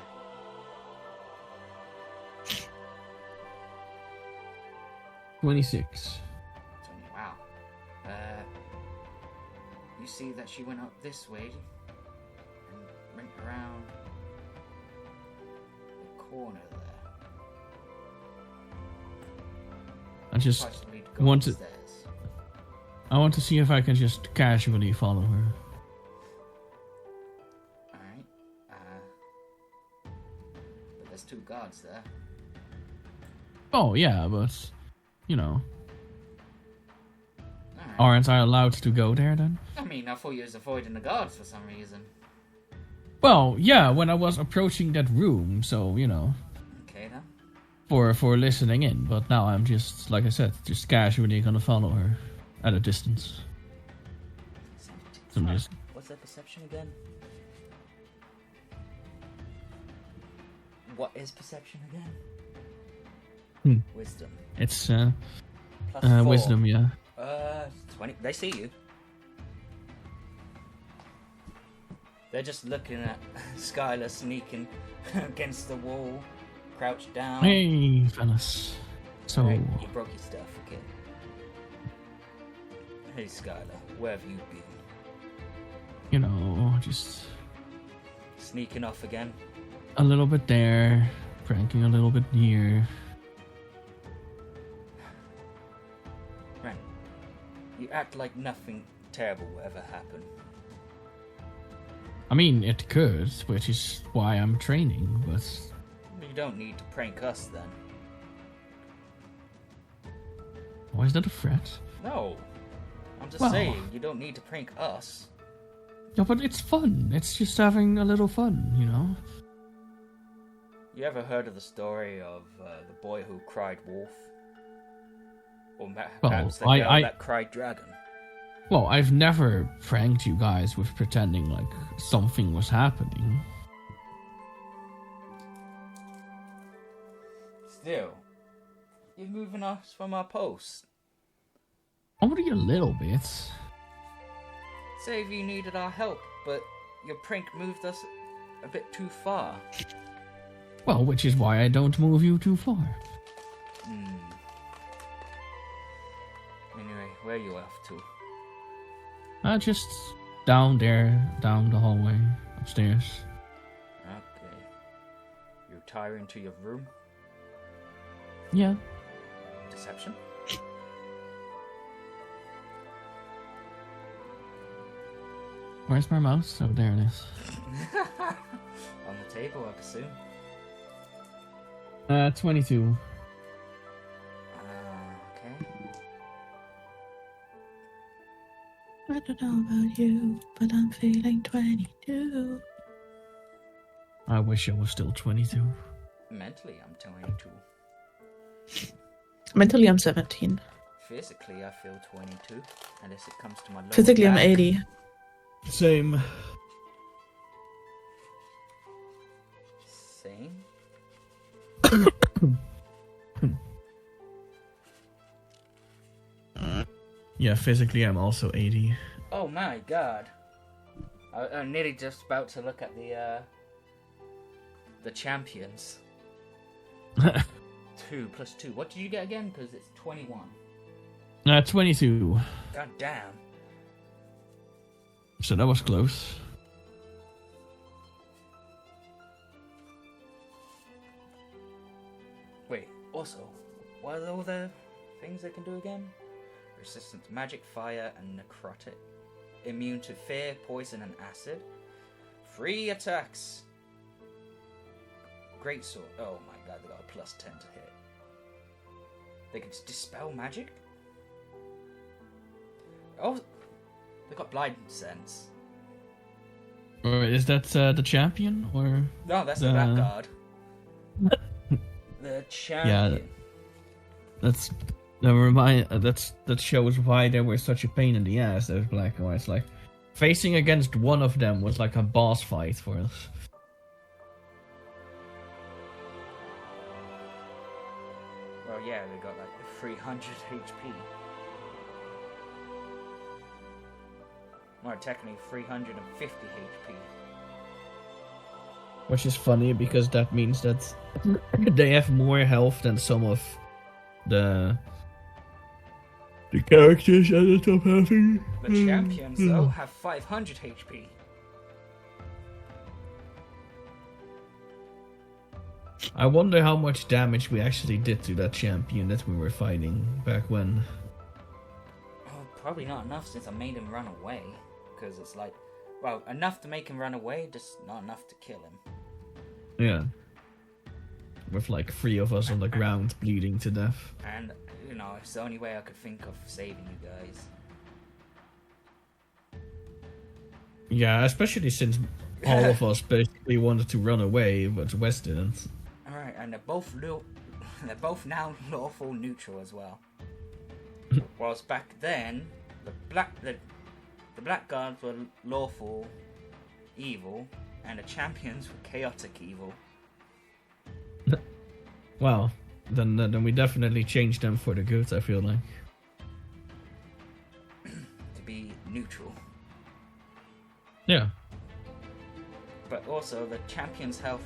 26. Wow. You see that she went up this way and went around the corner there. I just want to... I want to see if I can just casually follow her. Alright. But there's 2 guards there. Oh, yeah, but... You know... Alright. Aren't I allowed to go there, then? I mean, I thought you was avoiding the guards for some reason. Well, yeah, when I was approaching that room, so, you know... Okay, then. For listening in, but now I'm just, like I said, just casually gonna follow her at a distance. So I'm just... What's that perception again? What is perception again? Wisdom. It's Plus 4. wisdom, yeah. 20. They see you. They're just looking at Skylar sneaking against the wall, crouched down. Hey, fellas. So... Right, you broke your stuff, okay. Hey, Skylar, where have you been? You know, just Sneaking off again. a little bit there, pranking a little bit here. Right. You act like nothing terrible will ever happen. I mean, it could, which is why I'm training, but You don't need to prank us then. why is that a threat? No. I'm just Well- saying, you don't need to prank us. Yeah, but it's fun. It's just having a little fun, you know? You ever heard of the story of the boy who cried wolf? Or perhaps the Well, girl that cried dragon? Well, I've never pranked you guys with pretending like something was happening. Still, you're moving us from our post. Only a little bit. Say if you needed our help, but your prank moved us a bit too far. Well, which is why I don't move you too far. Anyway, where are you off to? Just down there, down the hallway, upstairs. Okay. You're retiring to your room? Yeah. Deception? Where's my mouse? Oh, there it is. On the table, I presume. 22. Okay. I don't know about you, but I'm feeling 22. I wish I was still 22. Mentally, I'm 22. Mentally, I'm 17. Physically, I feel 22. Unless it comes to my lower Physically, I'm back. 80. Same. Same? Yeah, physically I'm also 80. Oh my god. I'm nearly just about to look at the champions. 2 plus 2. What did you get again? Because it's 21. 22. God damn. So that was close. Wait, also, what are all the things they can do again? Resistant to magic, fire, and necrotic. Immune to fear, poison, and acid. 3 attacks. Great sword. Oh my god, they got a plus 10 to hit. They can dispel magic? Oh, they got blind sense. Or is that the champion or? No, that's the blackguard. The champion. That shows why they were such a pain in the ass. Those black guys, like facing against one of them was like a boss fight for us. Well, yeah, they got like 300 HP. More technically, 350 HP. Which is funny because that means that they have more health than some of the characters at the top having. The champions, though, have 500 HP. I wonder how much damage we actually did to that champion that we were fighting back when. Oh, probably not enough since I made him run away. Because it's like, well, enough to make him run away, just not enough to kill him. Yeah. With like 3 of us on the ground bleeding to death. And, you know, it's the only way I could think of saving you guys. Yeah, especially since all of us basically wanted to run away, but Wes didn't. Alright, and they're both now lawful neutral as well. Whilst back then, the blackguards were lawful evil, and the champions were chaotic evil. Well, then we definitely changed them for the good, I feel like. To be neutral. Yeah. But also, the champion's health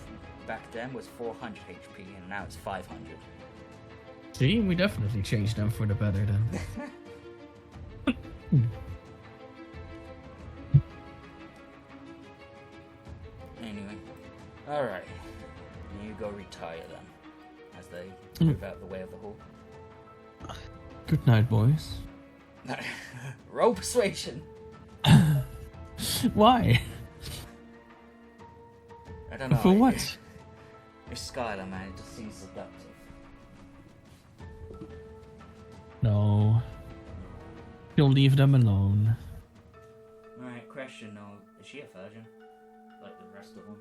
back then was 400 HP, and now it's 500. See, we definitely changed them for the better then. Alright. You go retire then. As they move out the way of the hall. Good night, boys. Roll persuasion. Why? I don't know. For what? You're Skylar, man. It just seems seductive. No. You'll leave them alone. Alright, question. No, is she a virgin? Like the rest of them?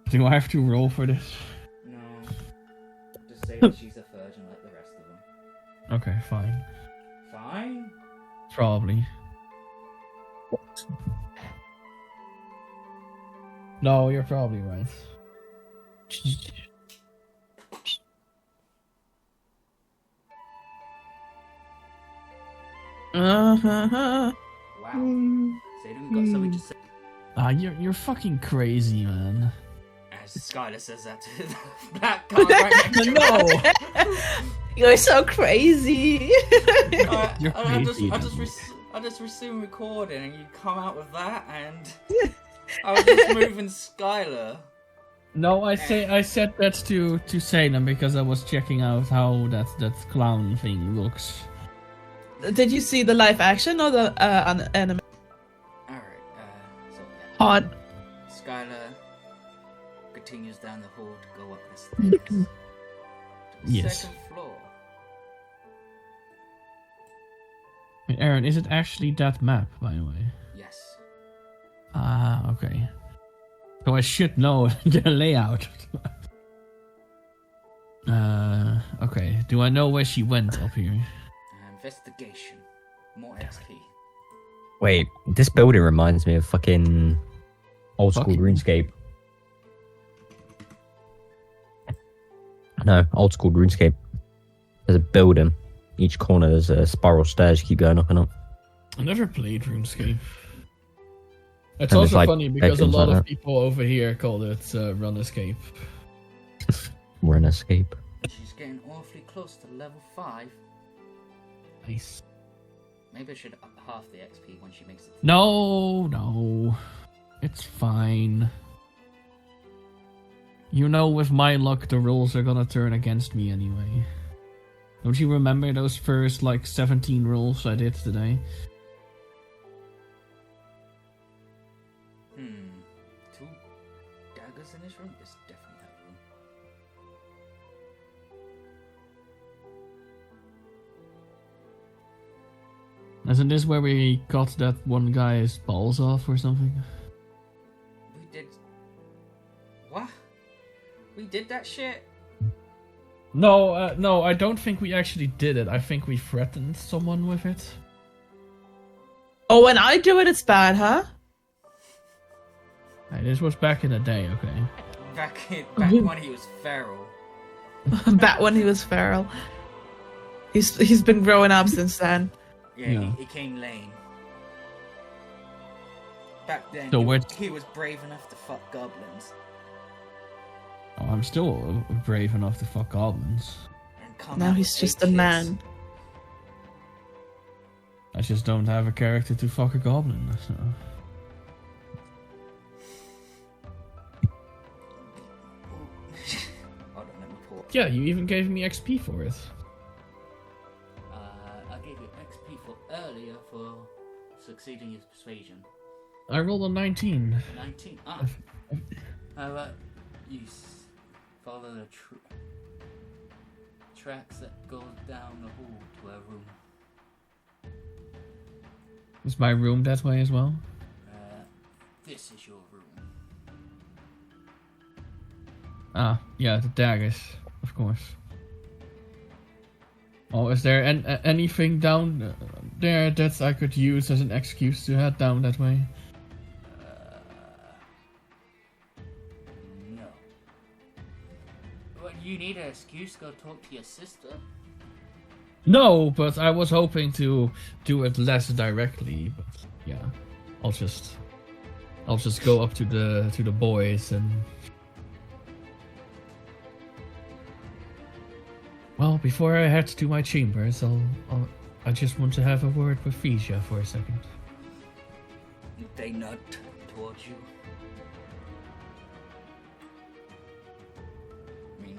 Do I have to roll for this? No. Just say that she's a virgin like the rest of them. Okay, fine. Fine? Probably. No, you're probably right. Uh-huh. Wow. So you didn't got something to say. You're fucking crazy, man. As Skylar says that to the black guy right next to No! You're so crazy! You're crazy. I just resume recording and you come out with that and I was just moving Skylar. No, I said that to Salem because I was checking out how that clown thing looks. Did you see the live action or the anime? Alright, so Hot. Skylar continues down the hall to go up the stairs. To the Yes. second floor. Wait, Aaron, is it actually that map, by the way? Yes. Ah, okay. So I should know the layout. Okay. Do I know where she went up here? Investigation. More XP. Wait, this building reminds me of fucking old school Fucking- RuneScape. No, old school RuneScape. There's a building. Each corner there's a spiral stairs. You keep going up and up. I never played RuneScape. It's And also there's, like, funny because a bedrooms lot like of that. people over here call it Run Escape. We're in escape. She's getting awfully close to level 5. Nice. Maybe I should up half the XP when she makes it. No. It's fine. You know, with my luck, the rules are gonna turn against me anyway. Don't you remember those first, 17 rules I did today? 2 daggers in this room? It's definitely that room. Isn't this where we got that one guy's balls off or something? We did. What? We did that shit? No, I don't think we actually did it. I think we threatened someone with it. Oh, when I do it, it's bad, huh? Hey, this was back in the day, okay? Back when he was feral. Back when he was feral. He's been growing up since then. Yeah, Yeah. He came lame. Back then, So he was brave enough to fuck goblins. Oh, I'm still brave enough to fuck goblins. And come Now out he's with just 8 a kids. man. I just don't have a character to fuck a goblin, so... Hold on, let me pull. Yeah, you even gave me XP for it. I gave you XP for earlier for succeeding his persuasion. I rolled a 19. 19. How about you follow the tracks that go down the hall to our room? Is my room that way as well? This is your room. Ah, yeah, the daggers, of course. Oh, is there anything down there that I could use as an excuse to head down that way? No. What, you need an excuse to go talk to your sister? No, but I was hoping to do it less directly. But yeah, I'll just go up to the boys and. Well, before I head to my chambers, I just want to have a word with Fisha for a second. They nod towards you.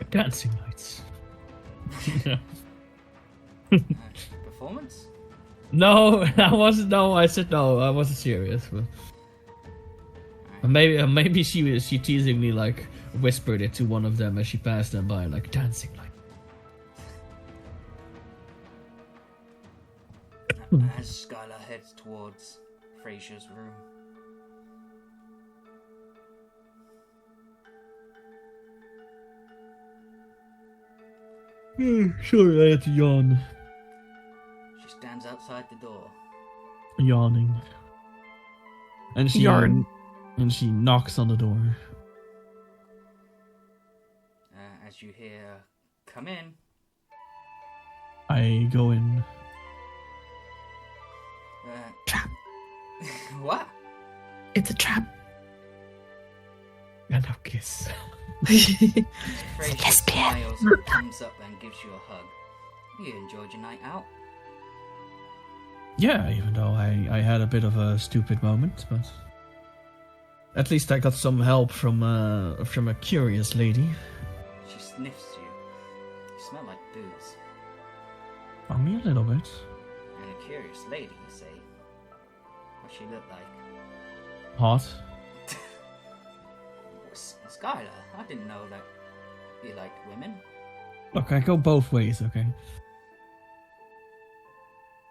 Dancing lights. Performance? No, I wasn't. No, I said no. I wasn't serious. But maybe she teasingly like whispered it to one of them as she passed them by, like dancing light. As Skylar heads towards Fraser's room. Sorry, I had to yawn. She stands outside the door. Yawning. And she Yarn. And she knocks on the door. As you hear, come in. I go in. Trap. What? It's a trap. And I'll kiss. Fraser lesbian. smiles and comes up and gives you a hug. You enjoyed your night out? Yeah, even though I had a bit of a stupid moment, but at least I got some help from a curious lady. She sniffs you. You smell like booze. Only a little bit. And a curious lady, you say. What she look like? Hot. Skylar, I didn't know that you liked women. Look, I go both ways, okay?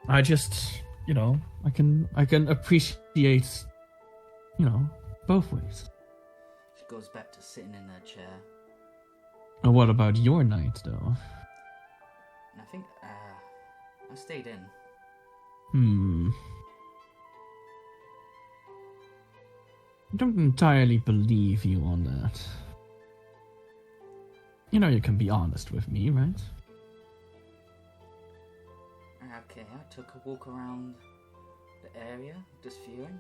I just, I can appreciate, both ways. She goes back to sitting in her chair. And what about your night, though? And I think, I stayed in. I don't entirely believe you on that. You can be honest with me, right? Okay, I took a walk around the area, just viewing.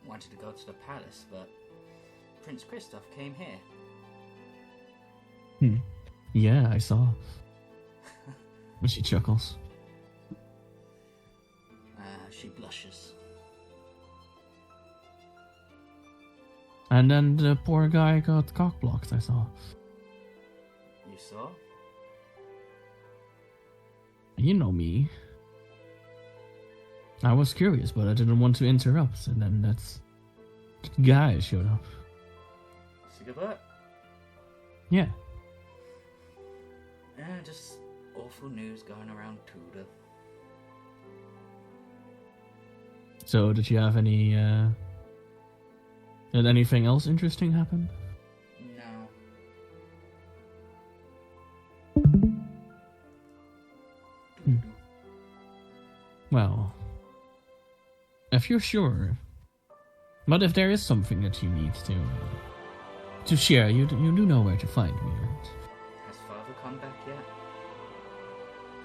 Wanted to go to the palace, but Prince Christoph came here. Yeah, I saw. And she chuckles. She blushes. And then the poor guy got cock-blocked, I saw. You saw? You know me. I was curious, but I didn't want to interrupt, and then that guy showed up. Cigarette? Yeah. Just awful news going around Tudor. So, did you have any, did anything else interesting happen? No. Well, if you're sure, but if there is something that you need to share, you do know where to find me, right? Has father come back yet?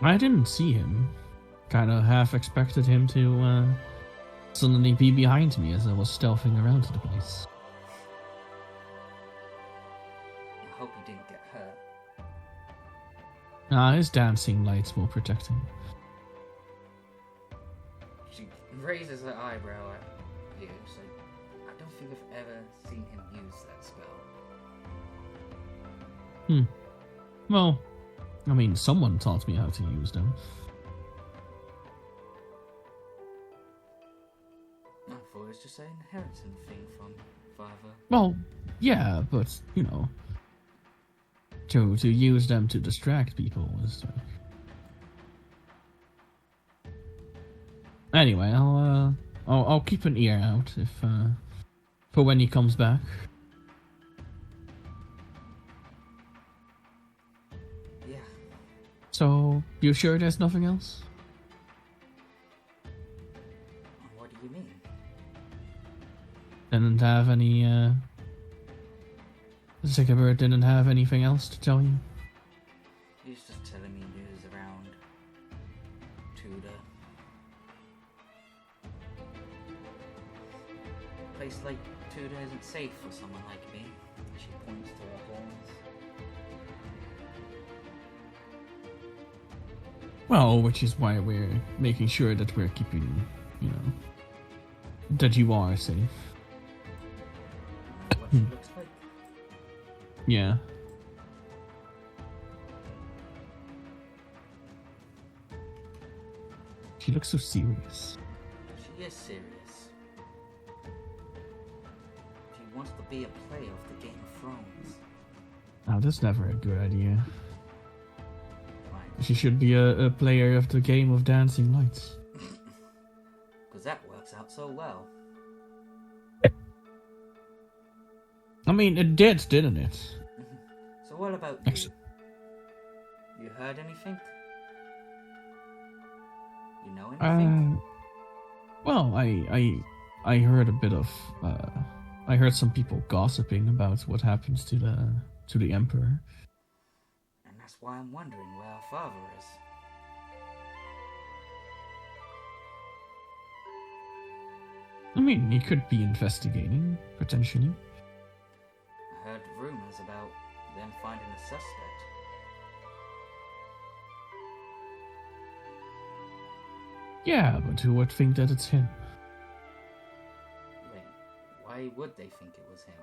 I didn't see him. Kind of half expected him to suddenly be behind me as I was stealthing around the place. I hope he didn't get hurt. His dancing lights will protect him. She raises her eyebrow at you, so I don't think I've ever seen him use that spell. Well, I mean, someone taught me how to use them. I thought it was just an inheritance thing from father. Well, yeah, but, to use them to distract people was... Anyway, I'll keep an ear out if for when he comes back. Yeah. So, you sure there's nothing else? What do you mean? Didn't have any, Zigabert didn't have anything else to tell you? He was just telling me news around Tudor. A place like Tudor isn't safe for someone like me. She points to her horns. Well, which is why we're making sure that we're keeping, that you are safe. What she looks like. Yeah. She looks so serious. She is serious. She wants to be a player of the Game of Thrones. Oh, that's never a good idea. Right. She should be a player of the game of dancing lights. Because that works out so well. I mean, it did, didn't it? So what about you? Actually- You heard anything? You know anything? Well, I heard a bit of. I heard some people gossiping about what happens to the emperor. And that's why I'm wondering where our father is. I mean, he could be investigating potentially. I heard rumors about them finding a suspect. Yeah, but who would think that it's him? Wait, why would they think it was him?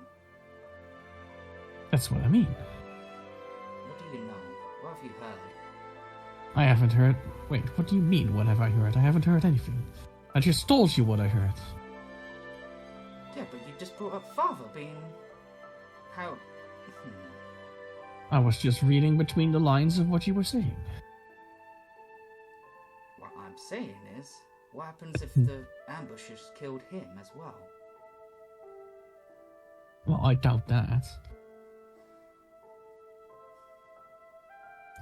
That's what I mean. What do you know? What have you heard? I haven't heard. Wait, what do you mean? What have I heard? I haven't heard anything. I just told you what I heard. Yeah, but you just brought up father being... How... I was just reading between the lines of what you were saying. What I'm saying is, what happens if the ambushers killed him as well? Well, I doubt that.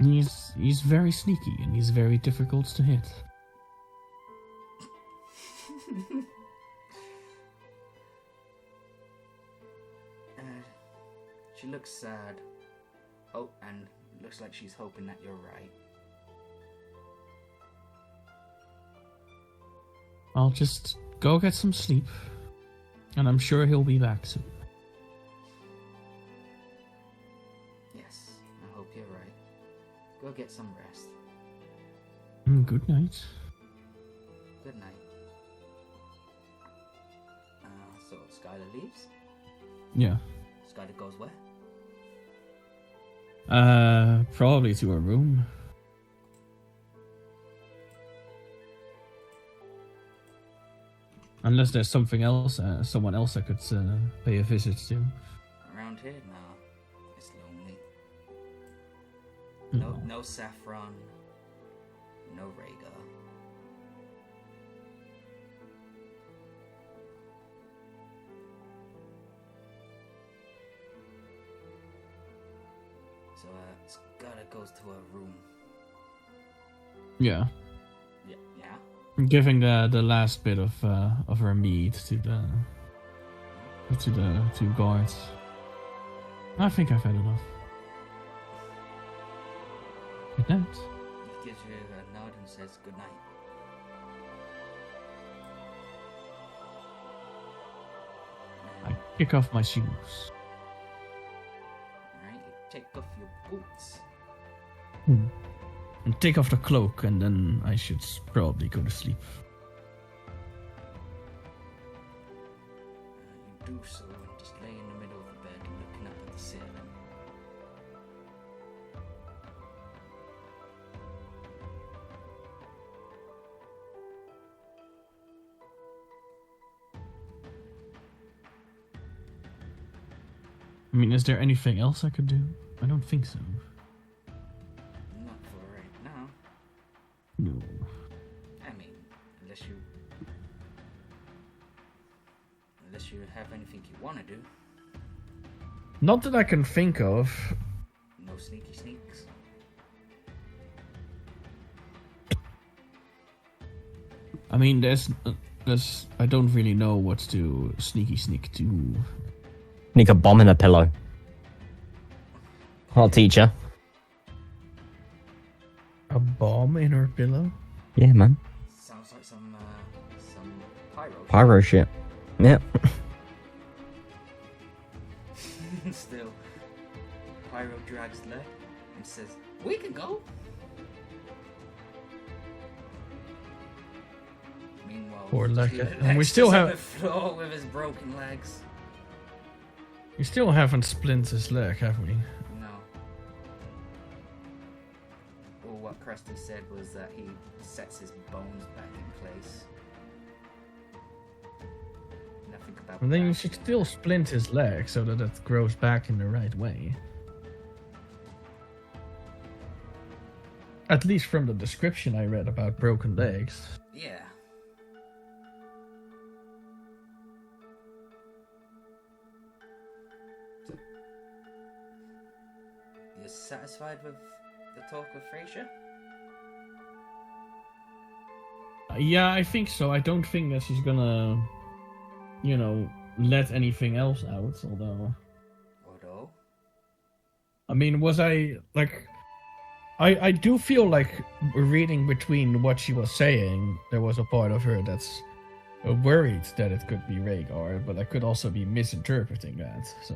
He's very sneaky and he's very difficult to hit. She looks sad. Oh, and looks like she's hoping that you're right. I'll just go get some sleep, and I'm sure he'll be back soon. Yes, I hope you're right. Go get some rest. Good night. Good night. So Skylar leaves? Yeah. Skylar goes where? Probably to her room. Unless there's something else, someone else I could pay a visit to. Around here? Nah. It's lonely. No Saffron. No Rhaegar. So, Skylar goes to her room. Yeah. Yeah? Giving the last bit of her meat to the two guards. I think I've had enough. Good night. He gives you a nod and says good night. I kick off my shoes. Alright, you take off your boots. And take off the cloak, and then I should probably go to sleep. You do so and just lay in the middle of the bed and looking up at the ceiling. I mean, is there anything else I could do? I don't think so. Not for right now. No. I mean, unless you have anything you want to do. Not that I can think of. No sneaky sneaks. I mean, there's. I don't really know what to sneaky sneak to. Sneak a bomb in a pillow. I'll teach her. A bomb in her pillow? Yeah, man. Sounds like some pyro. Pyro shit. Yeah. Still, Pyro drags leg and says, "We can go." Meanwhile, Poor leg. Lex And we still is on have- the floor with his broken legs. We still haven't splinted his leg, have we? No. all what Krusty said was that he sets his bones back in place. Nothing about. And then you back. should still splint his leg so that it grows back in the right way. At least from the description I read about broken legs. Yeah. You're satisfied with the talk with Frasier? Yeah, I think so. I don't think that she's gonna, let anything else out, although... Although? I mean, was I, like... I do feel like reading between what she was saying, there was a part of her that's worried that it could be Rhaegar, but I could also be misinterpreting that, so...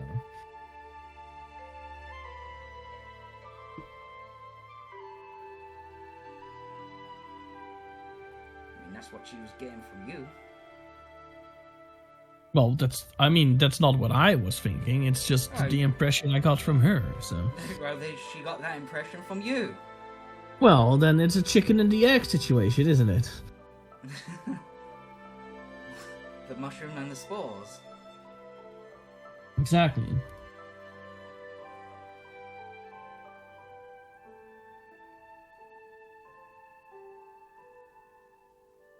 I mean, that's what she was getting from you. Well, that's not what I was thinking. It's just Oh, the impression I got from her, so... Well, she got that impression from you. Well, then it's a chicken and the egg situation, isn't it? The mushroom and the spores. Exactly.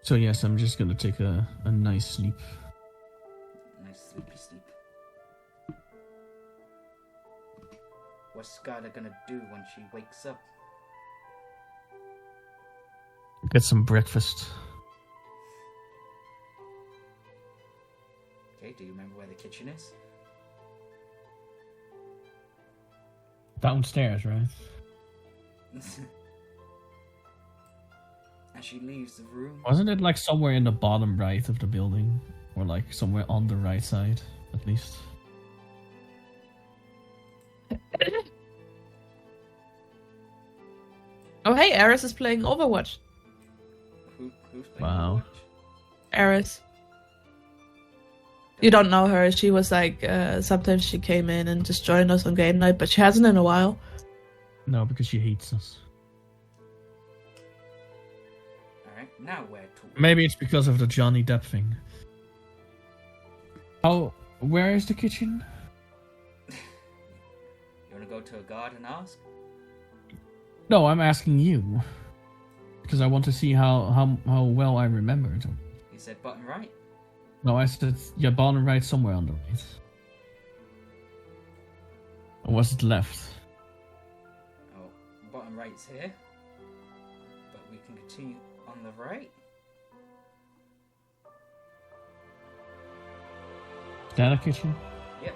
So yes, I'm just gonna take a nice sleep. Nice sleepy sleep. What's Skylar gonna do when she wakes up? Get some breakfast. Okay, do you remember where the kitchen is? Downstairs, right? As she leaves the room. Wasn't it like somewhere in the bottom right of the building? Or like somewhere on the right side, at least? Oh, hey, Eris is playing Overwatch. Who's playing Wow. Overwatch? Eris. You don't know her. She was like, sometimes she came in and just joined us on game night, but she hasn't in a while. No, because she hates us. Alright, now where to? Maybe it's because of the Johnny Depp thing. Oh, where is the kitchen? You wanna go to a guard and ask? No, I'm asking you. Because I want to see how well I remember it. He said button right. No, I said, yeah, bottom right, somewhere on the right. Or was it left? Oh, bottom right's here. But we can continue on the right. Is that a kitchen? Yep.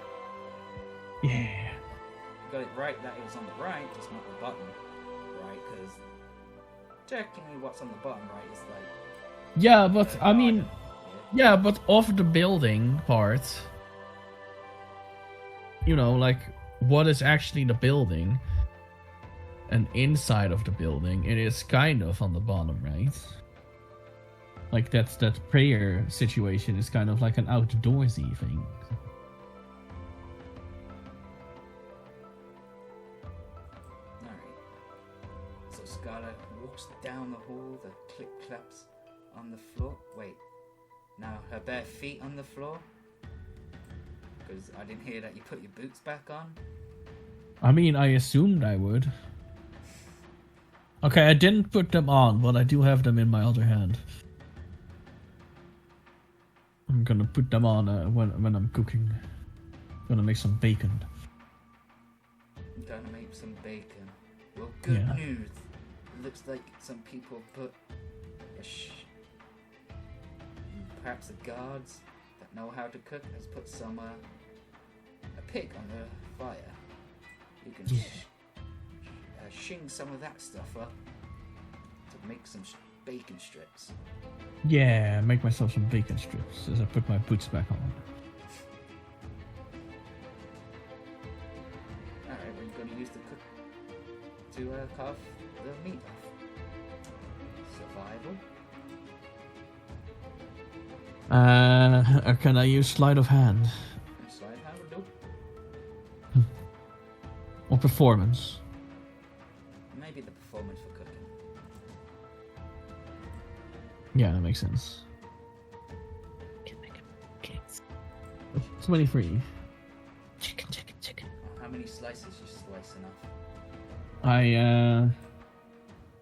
Yeah. You got it right that it was on the right, just not the bottom right, because technically what's on the bottom right is like... Yeah, but the I mean... garden. Yeah, but off the building part... like, what is actually the building? And inside of the building, it is kind of on the bottom, right? Like, that prayer situation is kind of like an outdoorsy thing. Alright. So Skylar walks down the hall, the clip claps on the floor. Wait. Now her bare feet on the floor? Because I didn't hear that you put your boots back on. I mean, I assumed I would. Okay, I didn't put them on, but I do have them in my other hand. I'm gonna put them on when I'm cooking. Gonna make some bacon. I'm gonna make some bacon. Well, good Yeah. news. It looks like some people put perhaps the guards that know how to cook has put some a pig on the fire. You can shing some of that stuff up to make some bacon strips. Yeah, make myself some bacon strips as I put my boots back on. Alright, we're going to use the cook to carve the meat off. Survival. Can I use sleight of hand? And slide hand would do. Or performance? Maybe the performance for cooking. Yeah, that makes sense. Can make it cakes. 23. Chicken, chicken, chicken. How many slices you slice enough?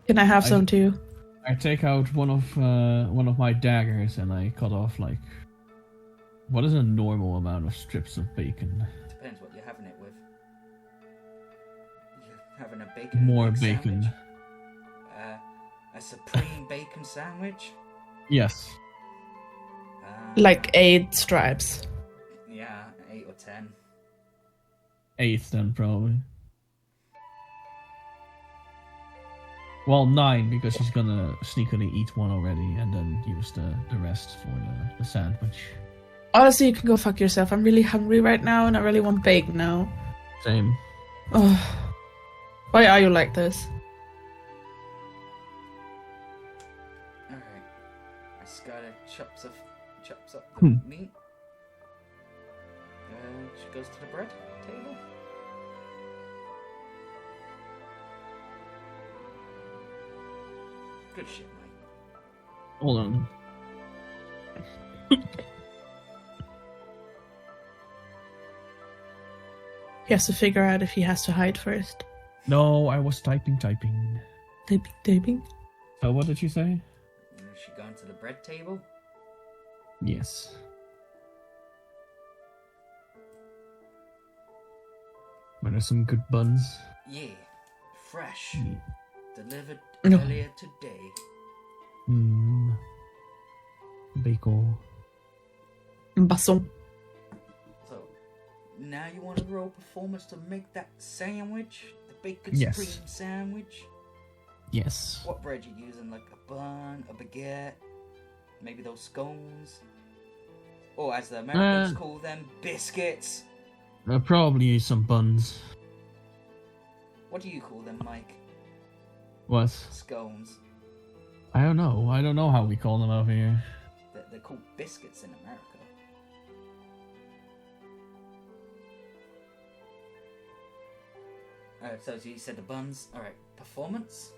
Can I have some too? I take out one of my daggers and I cut off like, what is a normal amount of strips of bacon? Depends what you're having it with. You're having a bacon. More and egg bacon. Sandwich? A supreme bacon sandwich. Yes. Like 8 stripes. Yeah, 8 or 10. 8 then probably. Well, 9 because she's gonna sneakily eat one already and then use the rest for the sandwich. Honestly, you can go fuck yourself. I'm really hungry right now and I really want bacon now. Same. Oh. Why are you like this? Alright. Skylar chops up the meat. She goes to the bread table. Good shit, Mike. Hold on. He has to figure out if he has to hide first. No, I was typing. Typing. So what did you say? Is she going to the bread table? Yes. But there's some good buns. Yeah. Fresh. Yeah. Delivered No. earlier today. Bacon. Basson. So, now you want a real performance to make that sandwich? The bacon Yes. supreme sandwich? Yes. What bread you using? Like a bun, a baguette, maybe those scones? Or as the Americans call them, biscuits. Probably some buns. What do you call them, Mike? What? Scones. I don't know. I don't know how we call them over here. They're called biscuits in America. Alright, so you said the buns. Alright, performance?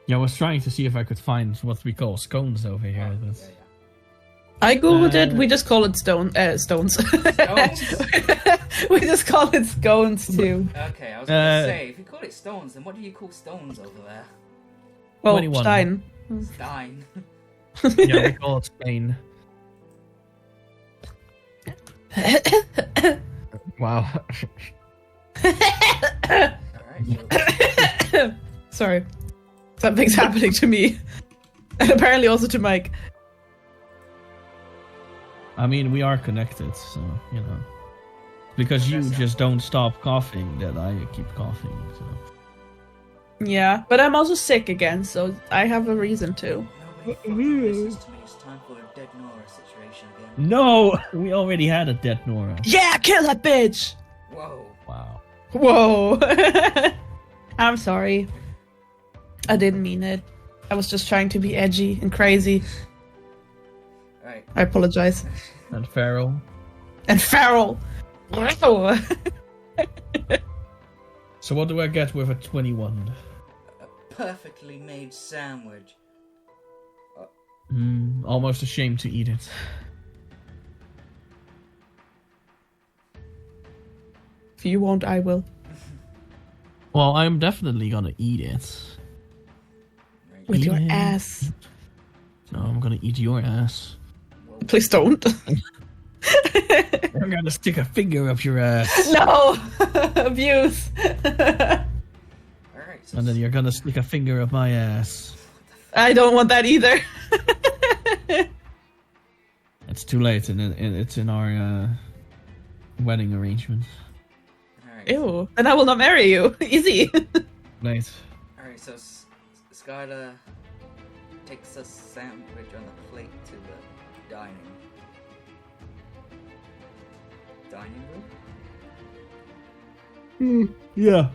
Yeah, I was trying to see if I could find what we call scones over here. Oh, But... yeah. I googled it. We just call it stones. Stones? We just call it scones too. Okay, I was gonna say, if you call it stones, then what do you call stones over there? Well, 21. Stein. Stein. Yeah, we call it Spain. Wow. Alright, so Sorry. Something's happening to me. And apparently also to Mike. I mean, we are connected, so, you know. Because you just don't stop coughing that I keep coughing, so. Yeah, but I'm also sick again, so I have a reason to. nobody fucking listens to me. It's time for a dead Nora situation again. No! We already had a dead Nora. Yeah, kill that bitch! Whoa. Wow. Whoa. I'm sorry. I didn't mean it. I was just trying to be edgy and crazy. Alright. I apologize. And Farrell. And feral. Wow. So what do I get with a 21? A perfectly made sandwich. Almost ashamed to eat it. If you won't, I will. Well, I'm definitely gonna eat it. Right. With your Yeah. ass. No, I'm gonna eat your ass. Well, Please don't. I'm gonna stick a finger up your ass. No! Abuse. alright, so And then you're gonna stick a finger up my ass. I don't want that either. It's too late, and it's in our wedding arrangement. alright. Ew. Then I will not marry you. Easy. Late. Alright, so Skylar takes a sandwich on the plate to the dining room. Yeah.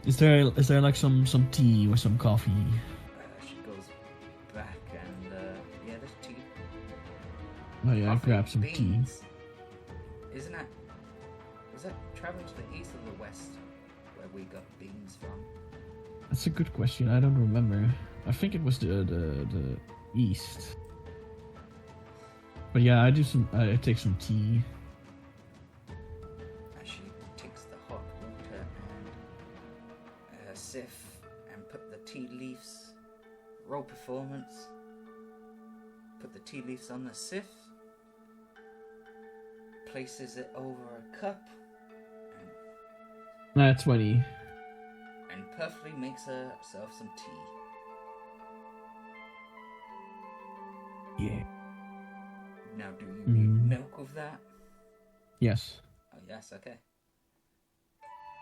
Is there like some tea or some coffee? She goes back and yeah, there's tea. Oh yeah, Coffee, grab some tea. beans. Is that traveling to the east or the west where we got beans from? That's a good question. I don't remember. I think it was the east. But yeah, I take some tea. She takes the hot water and a sieve and put the tea leaves. Roll performance. Put the tea leaves on the sieve. Places it over a cup. That's 20. And perfectly makes herself some tea. Yeah. Now, do you need milk with that? Yes. Oh, yes, okay.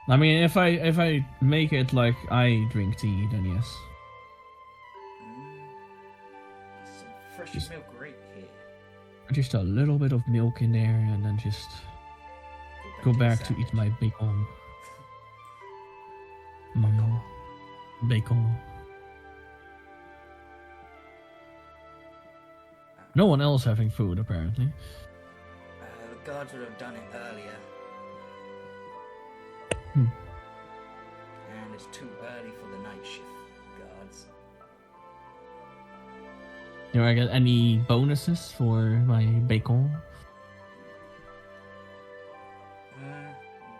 I mean, if I make it like I drink tea, then yes. Some fresh milk right here. Just a little bit of milk in there, and then just go back to eat my bacon. Bacon. No one else having food, apparently. The guards would have done it earlier. Hmm. And it's too early for the night shift, guards. Do I get any bonuses for my bacon?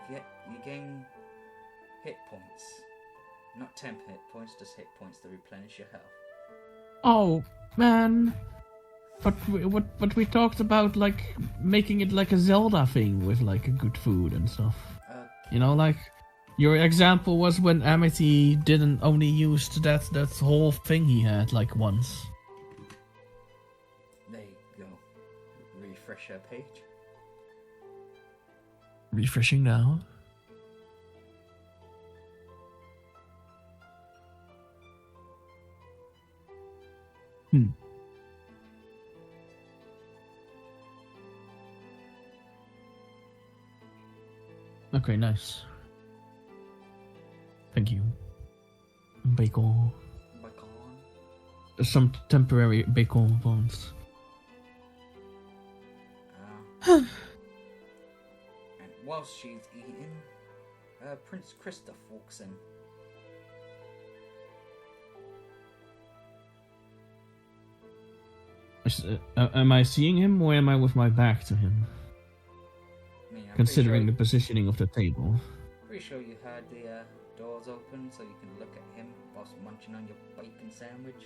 You gain hit points. Not temp hit points, just hit points to replenish your health. Oh, man. But we talked about, like, making it like a Zelda thing with, like, a good food and stuff. You know, like, your example was when Amity didn't only use that whole thing he had, like, once. There you go. Refresh her page. Refreshing now. Okay, nice. Thank you. Bacon. Some temporary bacon bones. And whilst she's eating, Prince Christoph walks in. Am I seeing him, or am I with my back to him? Considering the positioning of the table. Pretty sure you had the doors open so you can look at him whilst munching on your bacon sandwich.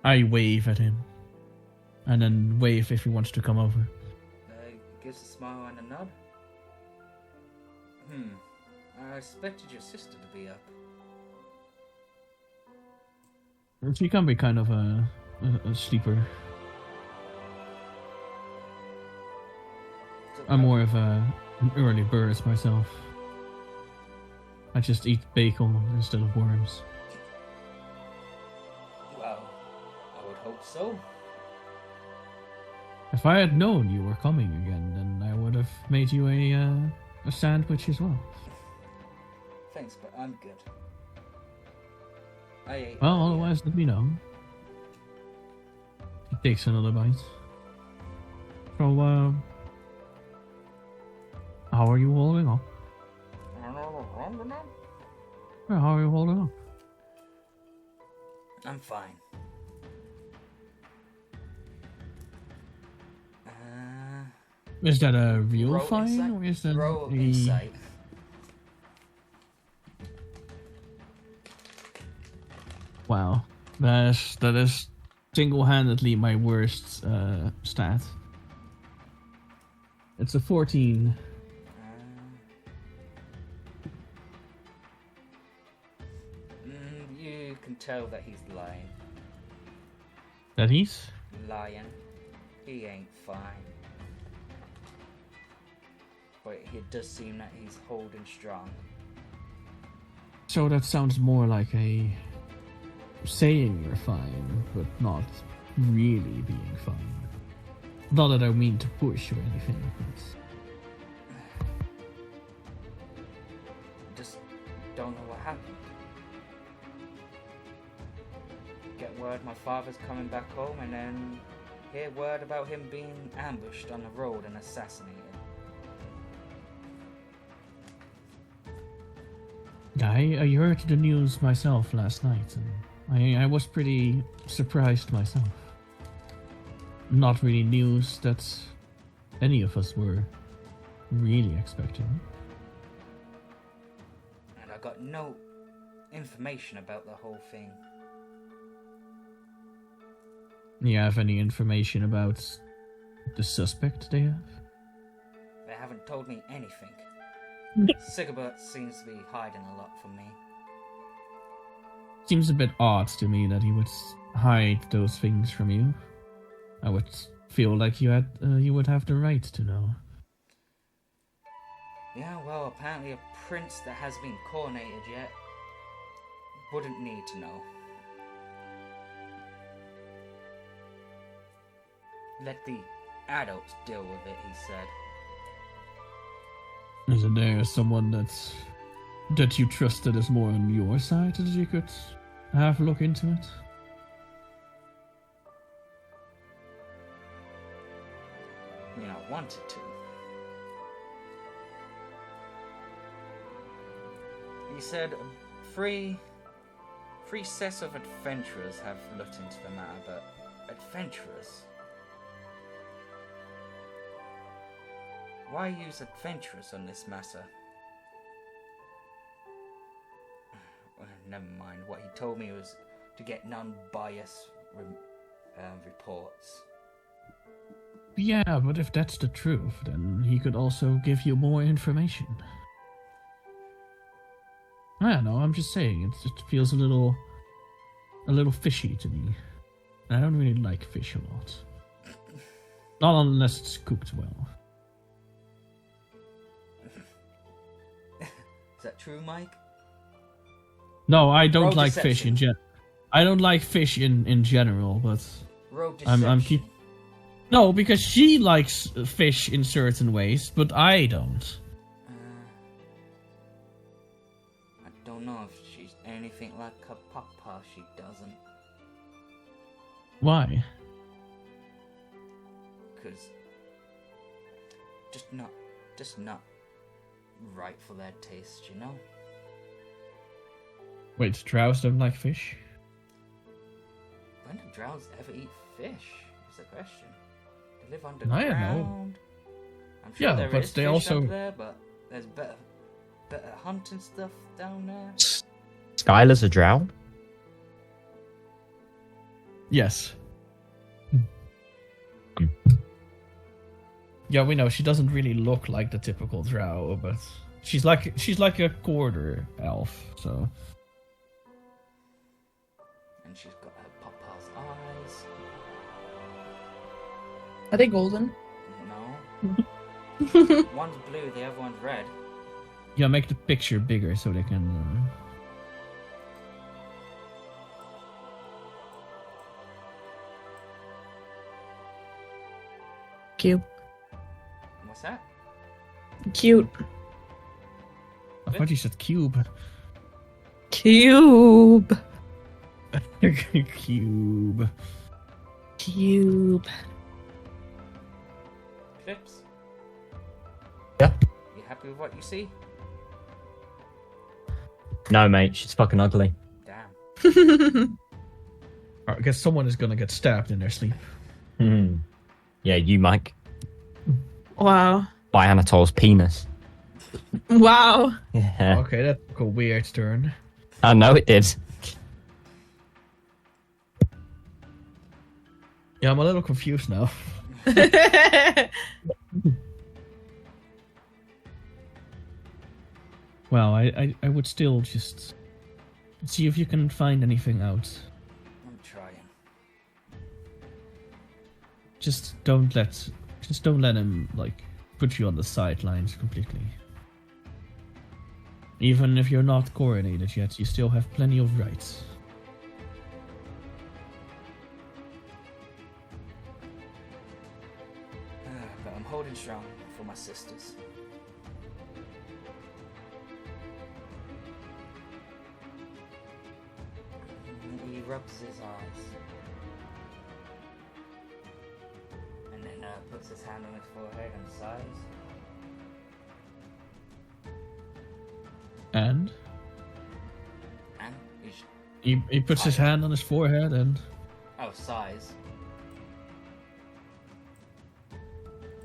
I wave at him. And then wave if he wants to come over. Gives a smile and a nod. I expected your sister to be up. She can be kind of a sleeper. I'm more of an early bird myself. I just eat bacon instead of worms. Well, I would hope so. If I had known you were coming again, then I would have made you a sandwich as well. Thanks, but I'm good. I ate. Well, otherwise let me know. He takes another bite. So, how are you holding up? Yeah, how are you holding up? I'm fine. Is that a real Roll fine, insight. or is that Roll a... insight. Wow, that is single-handedly my worst stat. It's a 14. You can tell that he's lying. That he's? Lying. He ain't fine. But it does seem that he's holding strong. So that sounds more like a saying you're fine, but not really being fine. Not that I mean to push or anything. Just don't know what happened. Get word my father's coming back home, and then hear word about him being ambushed on the road and assassinated. I heard the news myself last night, and I was pretty surprised myself. Not really news that any of us were really expecting. And I got no information about the whole thing. You have any information about the suspect they have? They haven't told me anything. Sigebert seems to be hiding a lot from me. Seems a bit odd to me that he would hide those things from you. I would feel like you would have the right to know. Yeah, well, apparently a prince that has been coronated yet wouldn't need to know. Let the adults deal with it, he said. Isn't there someone that you trusted is more on your side that you could have a look into it? I mean, I wanted to. He said three sets of adventurers have looked into the matter, but adventurers? Why use adventurers on this matter? Never mind. What he told me was to get non-biased reports. Yeah, but if that's the truth, then he could also give you more information. I don't know, I'm just saying, it feels a little fishy to me. I don't really like fish a lot. Not unless it's cooked well. Is that true, Mike? No, I don't Road like deception. fish in general. I don't like fish in general, but Road deception. I'm keep. No, because she likes fish in certain ways, but I don't. I don't know if she's anything like her papa. She doesn't. Why? Because just not right for their taste, you know? Wait, drows don't like fish? When do drows ever eat fish? Is the question. They live I underground. don't know. I'm sure Yeah, there but is they fish also- up there, but there's better hunting stuff down there. Skylar's a drow? Yes. Yeah, we know she doesn't really look like the typical drow, but she's like a quarter elf, so. And she's got her papa's eyes. Are they golden? No. One's blue, the other one's red. Yeah, make the picture bigger so they can. Cute. What's that? Cute. I thought you said cube. Cube. Cube. Cube. Clips? Yeah. You happy with what you see? No, mate, she's fucking ugly. Damn. I guess someone is gonna get stabbed in their sleep. Hmm. Yeah, you, Mike. Wow. By Anatol's penis. Wow. Yeah. Okay, that took a weird turn. I know it did. Yeah, I'm a little confused now. Well, I would still just see if you can find anything out. I'm trying. Just don't let him like put you on the sidelines completely. Even if you're not coronated yet, you still have plenty of rights. But I'm holding strong for my sisters. He rubs his eyes. And then puts his hand on his forehead and sighs. And He puts his hand on his forehead and. Oh, size.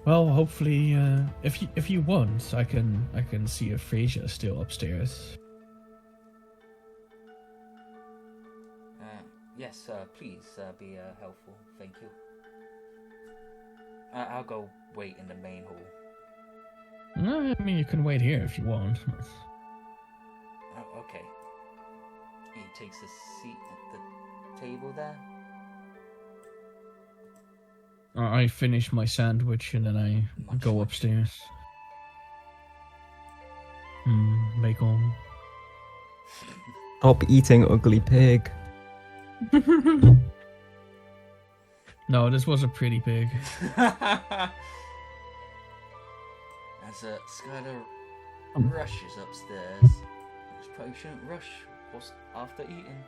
Well, hopefully, if you want, I can see if Frasia's still upstairs. Yes, please be helpful. Thank you. I'll go wait in the main hall. No, I mean you can wait here if you want. Oh, okay. He takes a seat at the table there. I finish my sandwich and then I go upstairs. Bacon. Stop eating, ugly pig. No, this was a pretty pig. As Skylar rushes upstairs, she probably shouldn't rush after eating.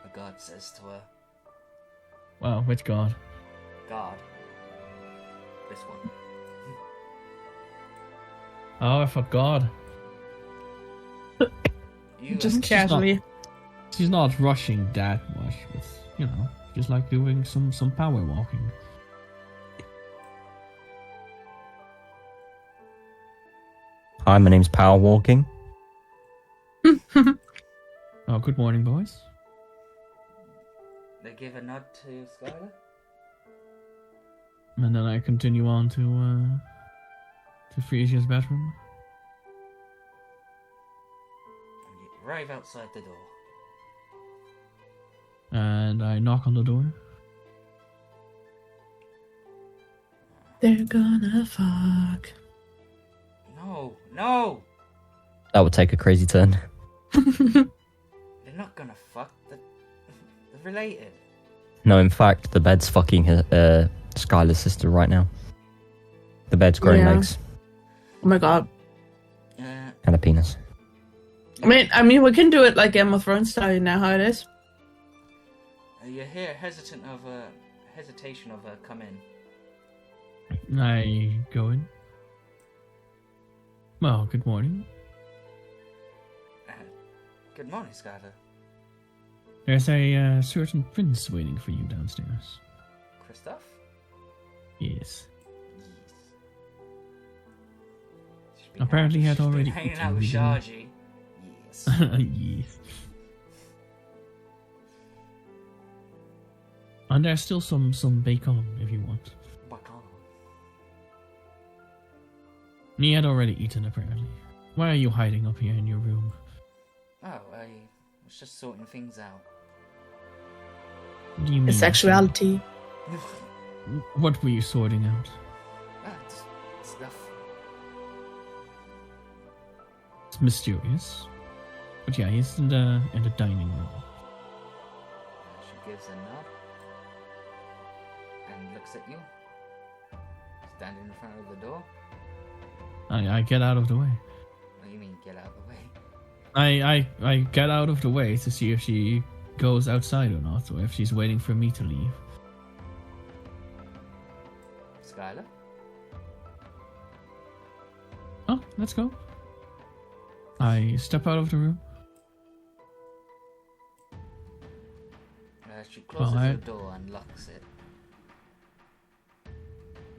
A guard says to her, Wow, which god? "Guard, this one." Oh, I forgot. You Just she's casually. She's not rushing that much, but you know, just like doing some power walking. Hi, my name's Power Walking. Oh, good morning, boys. They give a nod to Skylar. And then I continue on to Frasia's bedroom. And you arrive outside the door. And I knock on the door. They're gonna fuck. No! That would take a crazy turn. They're not gonna fuck. They're related. No, in fact, the bed's fucking Skylar's sister right now. The bed's growing Yeah. legs Oh my god. and a penis. I mean, we can do it like Game of Thrones style now. How it is? You hear hesitation of her come in. I go in. Well, good morning. Good morning, Skylar. There's a certain prince waiting for you downstairs. Christoph? Yes. She's been Apparently hanging- had she's been already hanging eaten out with with you. Sharji. Yes. Yes. And there's still some bacon if you want. Bacon. He had already eaten apparently. Why are you hiding up here in your room? Oh, I was just sorting things out. What do you mean? The sexuality. What were you sorting out? Just stuff. It's mysterious. But yeah, he's in the dining room. She gives a nod and looks at you, standing in front of the door. I get out of the way. What do you mean, get out of the way? I get out of the way to see if she goes outside or not, or if she's waiting for me to leave. Skylar? Oh, let's go. I step out of the room. She closes Well, the door and locks it.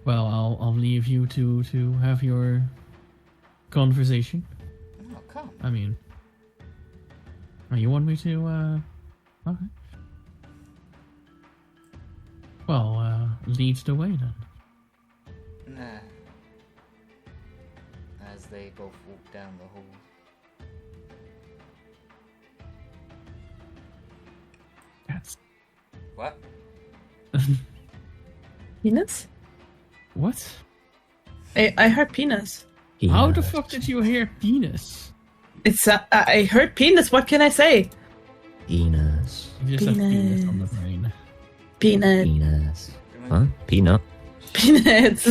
Well, I'll leave you to have your conversation. Oh, come. I mean, you want me to? Okay. Well, lead the way then. Nah. As they both walk down the hall. That's What? Penis? what? I heard penis. How the fuck did you hear penis? It's I heard penis. What can I say? Penis. You just have penis on the Penis. brain. Peanut. Penis. Huh? Peanut. Peanuts.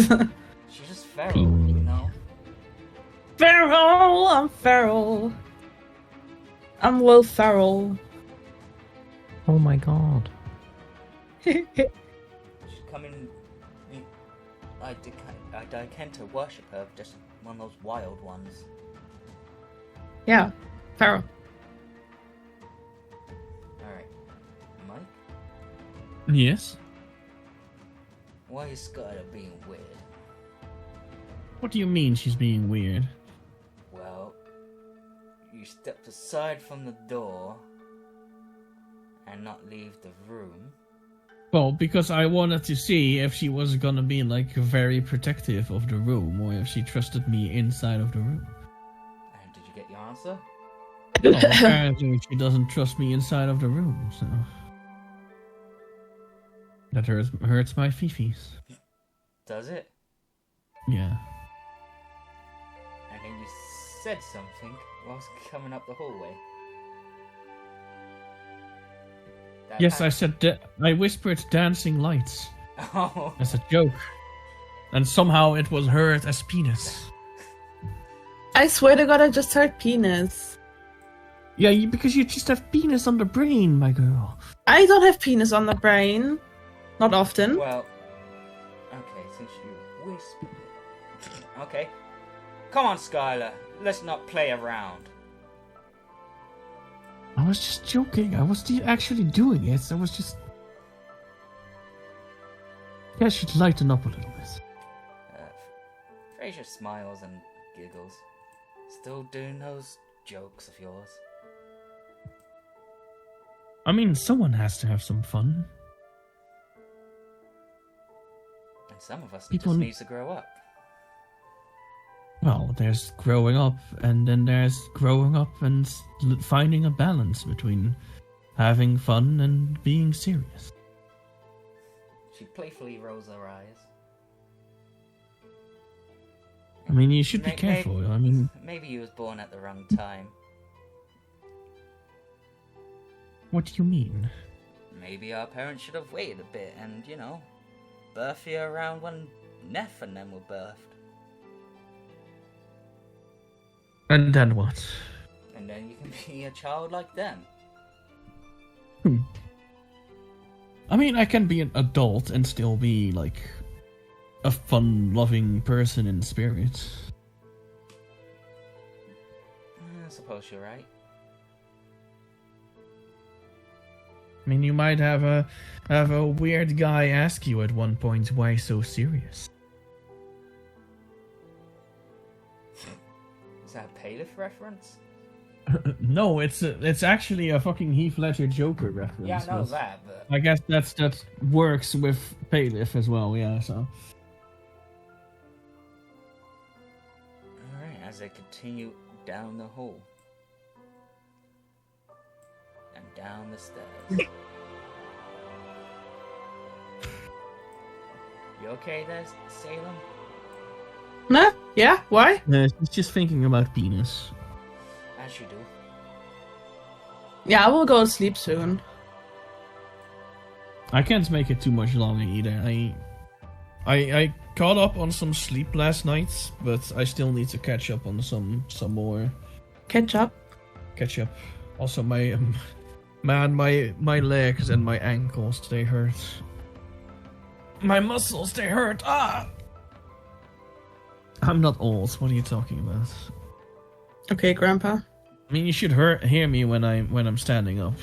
She's just feral, you know? Feral. I'm feral. I'm Will Ferrell. Oh my god. She's coming. I tend to worship her, just one of those wild ones. Yeah, feral. Alright. Mike? Yes? Why is Skylar being weird? What do you mean she's being weird? Well, you stepped aside from the door and not leave the room. Well, because I wanted to see if she was gonna be, like, very protective of the room, or if she trusted me inside of the room. And did you get your answer? Well, apparently she doesn't trust me inside of the room, so... That hurts my fifis. Does it? Yeah. And then you said something whilst coming up the hallway. Yes, I said I whispered dancing lights Oh. as a joke. And somehow it was heard as penis. I swear to God, I just heard penis. Yeah, because you just have penis on the brain, my girl. I don't have penis on the brain. Not often. Well, okay, since you whispered it. Okay. Come on, Skylar. Let's not play around. I was just joking. I was actually doing it. I was just... You guys should lighten up a little bit. Fraser smiles and giggles. Still doing those jokes of yours. I mean, someone has to have some fun. And some of us People just need to grow up. Well, there's growing up, and then there's growing up and finding a balance between having fun and being serious. She playfully rolls her eyes. I mean, you should be careful. I mean... Maybe you was born at the wrong time. What do you mean? Maybe our parents should have waited a bit and, you know, birth you around when Neff and them were birthed. And then what? And then you can be a child like them. I mean, I can be an adult and still be, like, a fun-loving person in spirit. I suppose you're right. I mean, you might have a weird guy ask you at one point why so serious. Is that a Paleth reference? No, it's actually a fucking Heath Ledger Joker reference. Yeah, I know that, but... I guess that works with Paleth as well, yeah, so... Alright, as they continue down the hall. And down the stairs. You okay there, Salem? Nah? Yeah? Why? She's just thinking about penis. As you do. Yeah, I will go to sleep soon. I can't make it too much longer either. I caught up on some sleep last night, but I still need to catch up on some more. Catch up. Also, my my legs and my ankles, they hurt. My muscles, they hurt. Ah! I'm not old. What are you talking about? Okay, Grandpa. I mean, you should hear me when I'm standing up.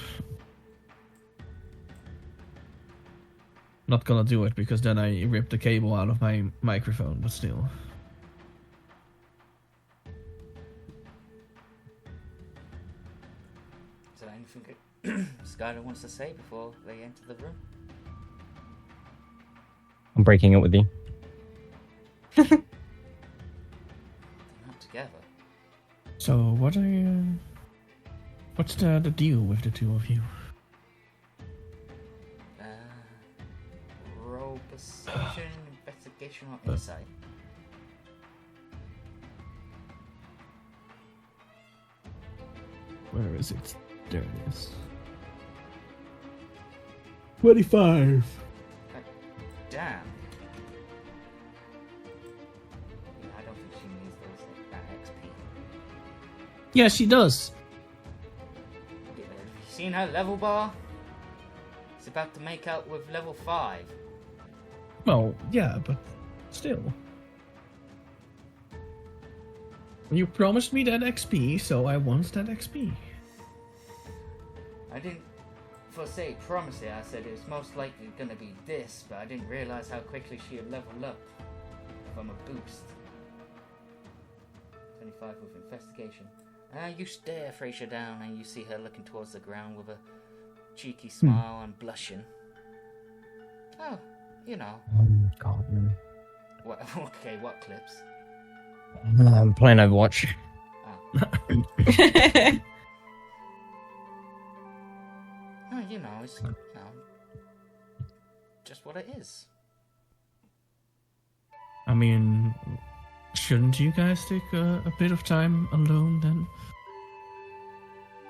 Not gonna do it because then I rip the cable out of my microphone, but still. Is there anything Skylar wants to say before they enter the room? I'm breaking up with you. They're not together. So what's the deal with the two of you? Roll perception, investigation, or insight. Where is it? There it is. 25. Damn. Yeah, I don't think she needs that XP. Yeah, she does. Have you seen her level bar? It's about to make out with level 5. Well, yeah, but still. You promised me that XP, so I want that XP. I didn't For say, promise it, I said it was most likely gonna be this, but I didn't realize how quickly she had leveled up from a boost. 25 with investigation. You stare Frasier down and you see her looking towards the ground with a cheeky smile and blushing. Oh, you know. Oh, God, no. What, okay, what clips? I'm playing Overwatch. Oh, you know, it's just what it is. I mean, shouldn't you guys take a bit of time alone then?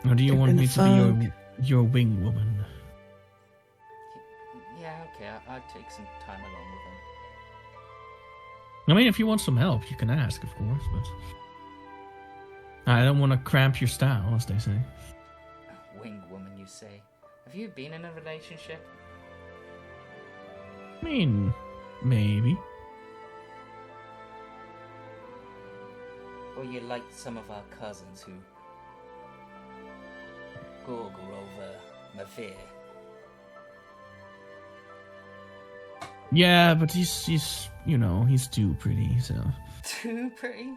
Or do you want me to be your wing woman? Yeah, okay, I'd take some time along with him. I mean, if you want some help, you can ask, of course, but I don't want to cramp your style, as they say. Wing woman, you say? Have you been in a relationship? I mean, maybe. Or you like some of our cousins who gurgle over Mavir? Yeah, but he's you know, he's too pretty, so. Too pretty?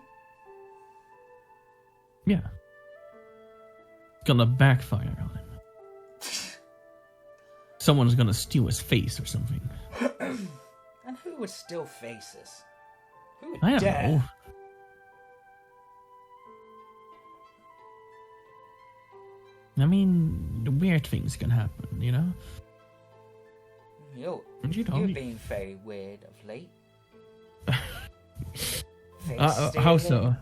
Yeah. Gonna backfire on him. Someone's gonna steal his face or something. And who would steal faces? Who would I don't dare? know. I mean, weird things can happen, you know? You've been very weird of late. How so?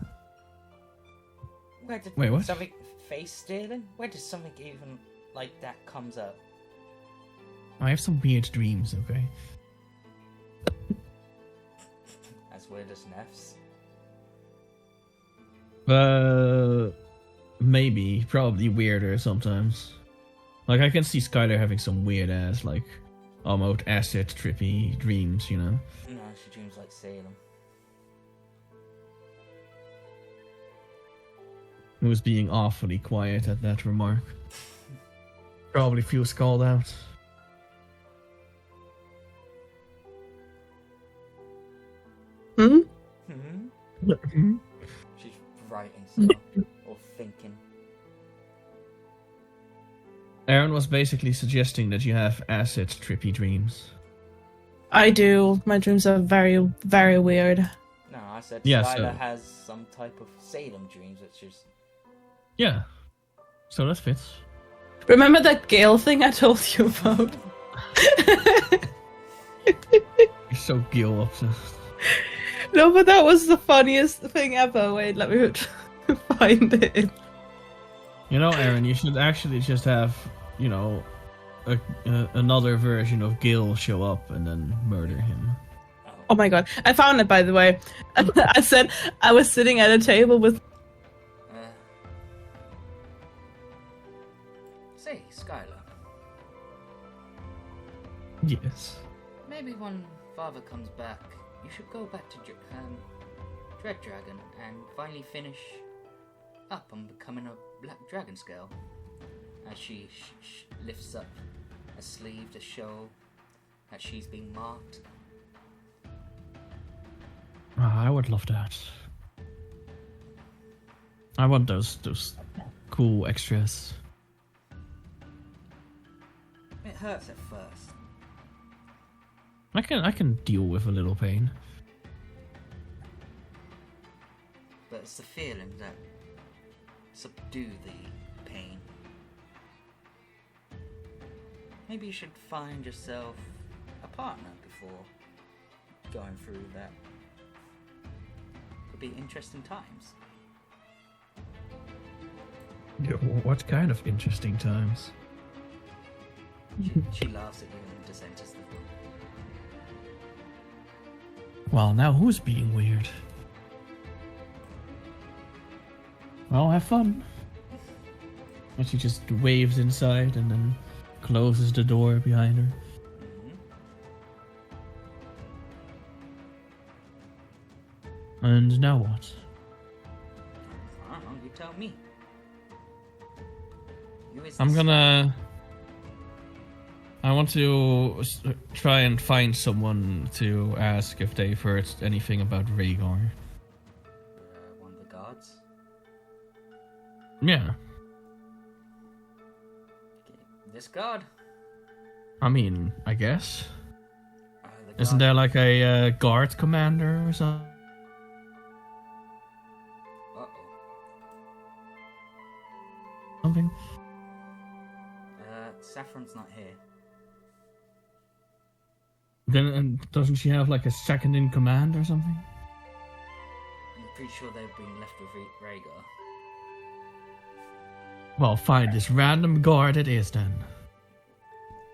Wait, what? Something face stealing? Where does something even like that comes up? I have some weird dreams, okay? As weird as Neff's. Maybe. Probably weirder sometimes. Like, I can see Skylar having some weird ass, like, almost acid trippy dreams, you know? No, she dreams like Salem. He was being awfully quiet at that remark. Probably feels called out. Hmm? Hmm? She's writing stuff. Or thinking. Aaron was basically suggesting that you have acid trippy dreams. I do. My dreams are very, very weird. No, I said Yeah, Skylar so- has some type of Salem dreams, which is... Yeah. So that fits. Remember that Gale thing I told you about? You're so Gil obsessed. No, but that was the funniest thing ever. Wait, let me find it. You know, Aaron, you should actually just have, you know, another version of Gil show up and then murder him. Oh my god, I found it, by the way. I said I was sitting at a table with... Say, Skylar, Yes. maybe when Father comes back, you should go back to Dread Dragon and finally finish up on becoming a Black Dragon Scale. As she lifts up a sleeve to show that she's being marked. I would love that. I want those cool extras. It hurts at first. I can deal with a little pain. But it's the feeling that subdue the pain. Maybe you should find yourself a partner before going through that. Could be interesting times. What kind of interesting times? She laughs at you and just enters the room. Well, now who's being weird? Well, have fun. And she just waves inside and then closes the door behind her. And now what? I don't know, you tell me. Who is I'm this? gonna I want to try and find someone to ask if they've heard anything about Rhaegar. One of the guards. Yeah. Okay. This guard? I mean, I guess. The Isn't guard- there like a guard commander or something? Uh-oh. Saffron's not here. Then doesn't she have like a second in command or something? I'm pretty sure they've been left with Rhaegar. Well, fine, this random guard it is then.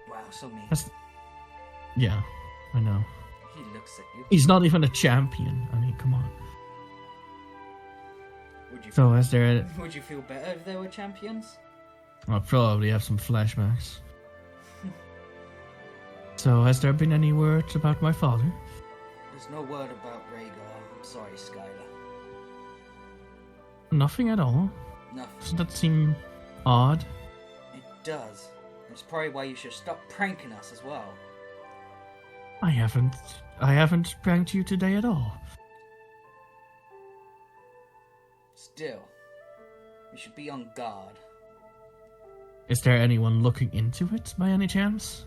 Wow, so mean. Yeah, I know. He looks at you. He's not even a champion. I mean, come on. Would you So is there... Would you feel better if they were champions? I'll probably have some flashbacks. So has there been any words about my father? There's no word about Rhaegar. I'm sorry, Skylar. Nothing at all. Nothing. Doesn't that seem odd? It does. It's probably why you should stop pranking us as well. I haven't pranked you today at all. Still, you should be on guard. Is there anyone looking into it by any chance?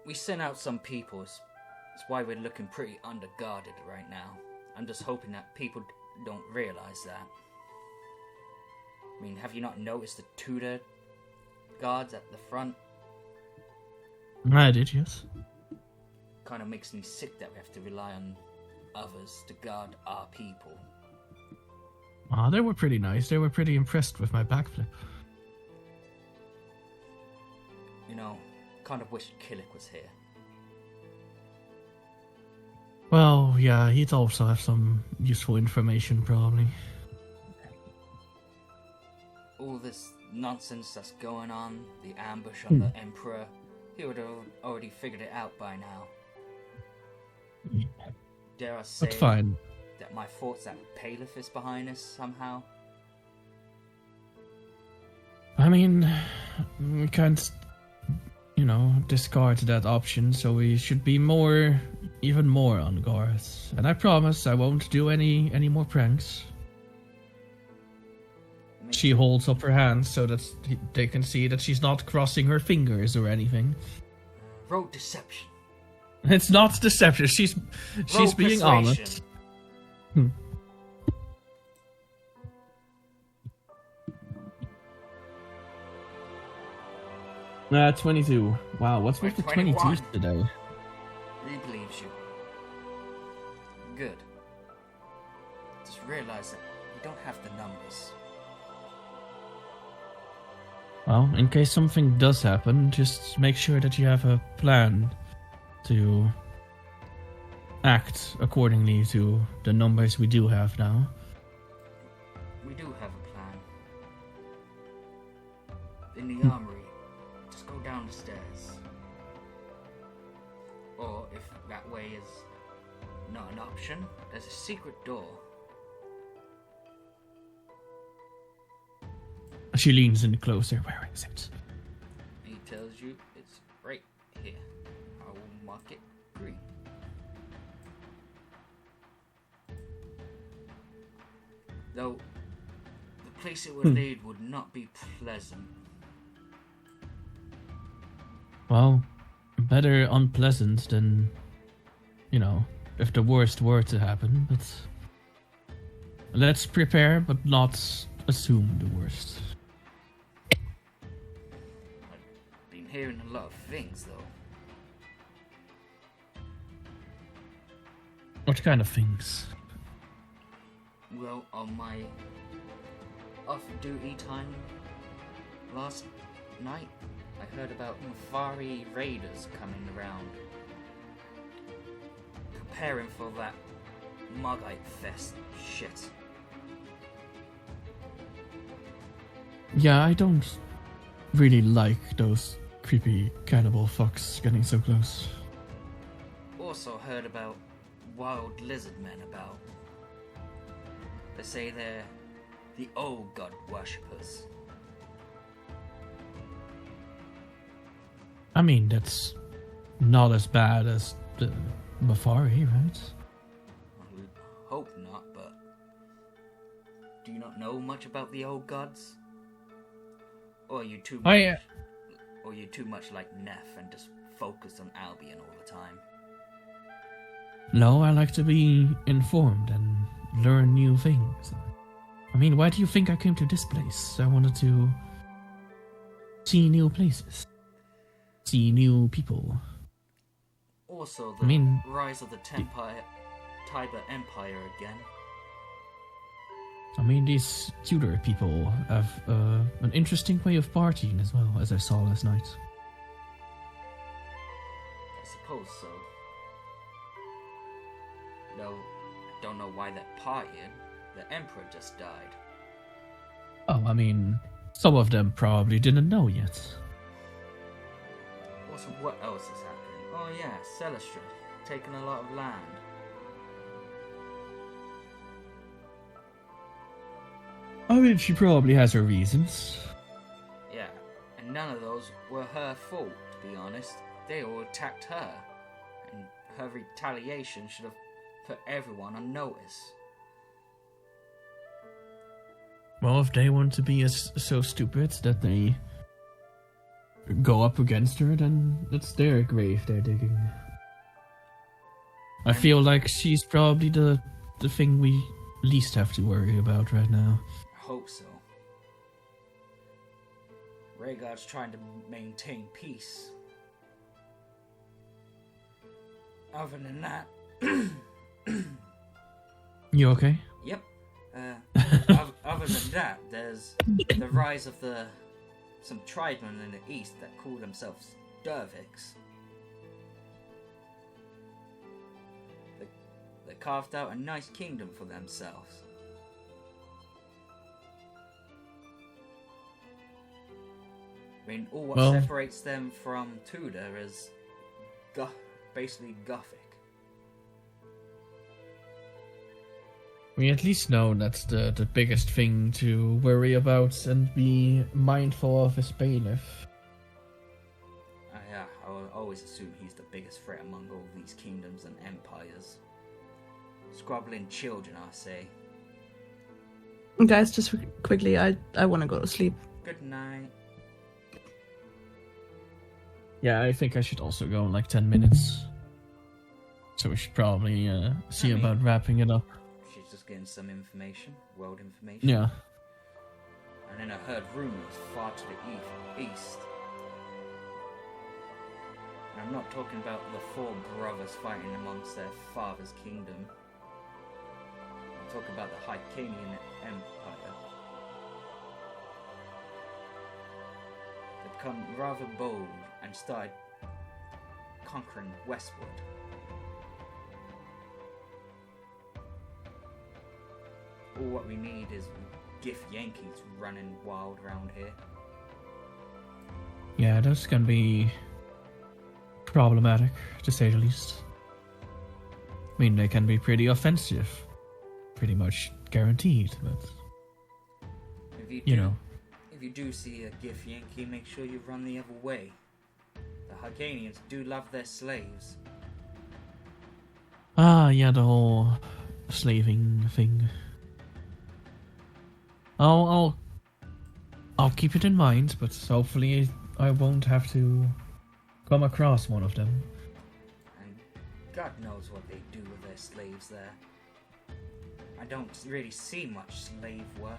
We sent out some people. That's why we're looking pretty underguarded right now. I'm just hoping that people don't realize that. I mean, have you not noticed the Tudor guards at the front? I did, yes. Kind of makes me sick that we have to rely on others to guard our people. Ah, they were pretty nice. They were pretty impressed with my backflip. You know, kind of wish Killick was here. Well, yeah, he'd also have some useful information, probably. All this nonsense that's going on, the ambush on the Emperor, he would have already figured it out by now. Dare I say That's fine. that my thoughts that Paleth is behind us somehow? I mean, we can't, discard that option, so we should be even more on guard. And I promise I won't do any more pranks. She holds up her hands so that they can see that she's not crossing her fingers or anything. Road deception. It's not deception. She's Road being persuasion. honest. 22. Wow, what's with the 21. 22s today? He believes you. Good. Just realize that we don't have the numbers. Well, in case something does happen, just make sure that you have a plan to act accordingly to the numbers we do have now. We do have a plan. In the armory, just go down the stairs. Or if that way is not an option, there's a secret door. She leans in closer. Where is it? He tells you it's right here. I will mark it green. Though, the place it would lead would not be pleasant. Well, better unpleasant than, if the worst were to happen, but let's prepare but not assume the worst. I've been hearing a lot of things, though. What kind of things? Well, on my off-duty time last night, I heard about Mafari raiders coming around, preparing for that Mogite fest shit. Yeah, I don't really like those creepy cannibal fucks getting so close. Also heard about wild lizard men about. They say they're the old god worshippers. I mean, that's not as bad as the Mafari, right? I would hope not, but do you not know much about the old gods? Or are you too much, or you too much like Neff and just focused on Albion all the time? No, I like to be informed and learn new things. I mean, why do you think I came to this place? I wanted to see new places, see new people. Also, the rise of the Tiber Empire again. I mean, these Tudor people have an interesting way of partying as well, as I saw last night. I suppose so. Though, I don't know why they're partying. The Emperor just died. Oh, I mean, some of them probably didn't know yet. Also, what else is happening? Oh yeah, Celestra, taking a lot of land. I mean, she probably has her reasons. Yeah, and none of those were her fault, to be honest. They all attacked her, and her retaliation should have put everyone on notice. Well, if they want to be so stupid that they go up against her, then it's their grave they're digging. I feel like she's probably the thing we least have to worry about right now. I hope so. Rhaegar's trying to maintain peace. Other than that... You okay? Yep. Other than that, there's the rise of some tribesmen in the east that call themselves Derviks. They carved out a nice kingdom for themselves. I mean, all what separates them from Tudor is basically Gothic. We at least know that's the biggest thing to worry about and be mindful of is bailiff. Yeah, I will always assume he's the biggest threat among all these kingdoms and empires. Squabbling children, I say. Guys, just quickly, I want to go to sleep. Good night. Yeah, I think I should also go in like 10 minutes. So we should probably see about wrapping it up. She's just getting some information, world information. Yeah. And then I heard rumors far to the east. And I'm not talking about the four brothers fighting amongst their father's kingdom. I'm talking about the Hyrcanian Empire. They've become rather bold and started conquering westward. All what we need is Gif Yankees running wild around here. Yeah, those can be problematic, to say the least. I mean, they can be pretty offensive. Pretty much guaranteed, but... If you do see a Gif Yankee, make sure you run the other way. The Hyrcanians do love their slaves. Ah, yeah, the whole slaving thing. I'll keep it in mind, but hopefully I won't have to come across one of them. And God knows what they do with their slaves there. I don't really see much slave work.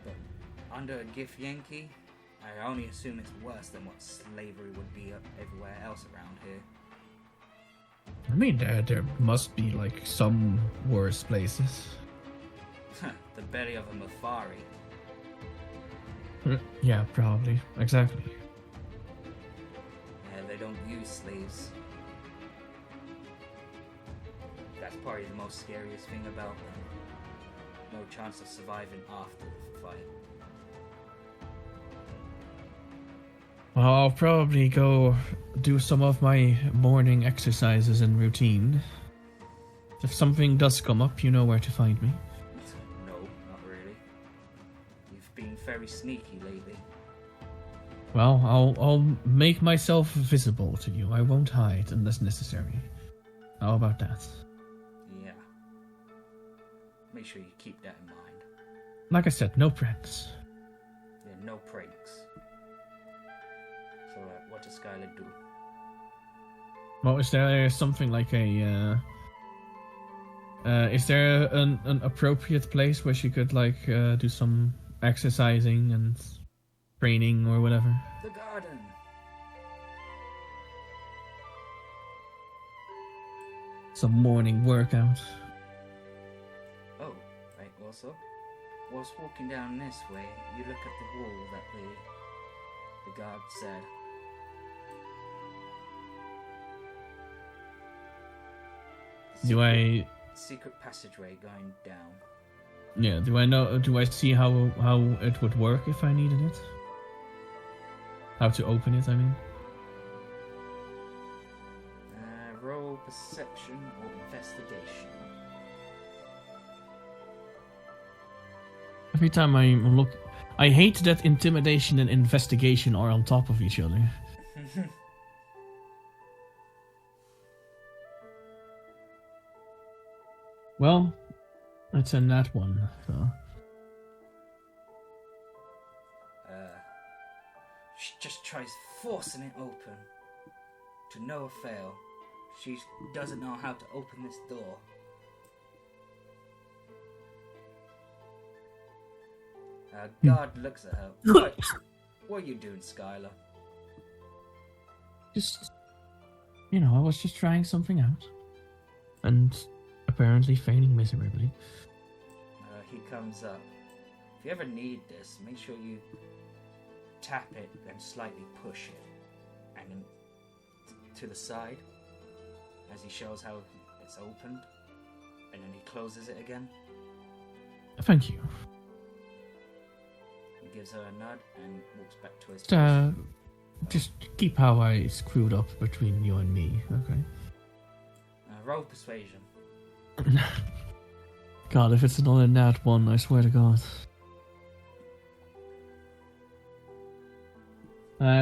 But under a Gif Yankee, I only assume it's worse than what slavery would be everywhere else around here. I mean, there must be, like, some worse places. The belly of a Mafari. Yeah, probably. Exactly. Yeah, they don't use slaves. That's probably the most scariest thing about them. No chance of surviving after the fight. Well, I'll probably go do some of my morning exercises and routine. If something does come up, you know where to find me. No, not really. You've been very sneaky lately. Well, I'll make myself visible to you. I won't hide unless necessary. How about that? Yeah. Make sure you keep that in mind. Like I said, no pranks. Yeah, no pranks. So, what does Skylar do? Well, is there something like a... is there an appropriate place where she could, like, do some exercising and training or whatever? The garden! Some morning workout. Oh, right, also, whilst walking down this way, you look at the wall that the guard said. Secret passageway going down. Yeah, do I see how it would work if I needed it? How to open it, I mean. Roll perception or investigation. Every time I look... I hate that intimidation and investigation are on top of each other. Well, it's a nat one, so... She just tries forcing it open. To no avail. She doesn't know how to open this door. Guard looks at her. What are you doing, Skylar? Just... I was just trying something out. And apparently failing miserably. He comes up. If you ever need this, make sure you tap it and slightly push it. And then to the side, as he shows how it's opened. And then he closes it again. Thank you. He gives her a nod and walks back to his post. Just keep how I screwed up between you and me, okay? Roll persuasion. God, if it's not a nat one, I swear to God.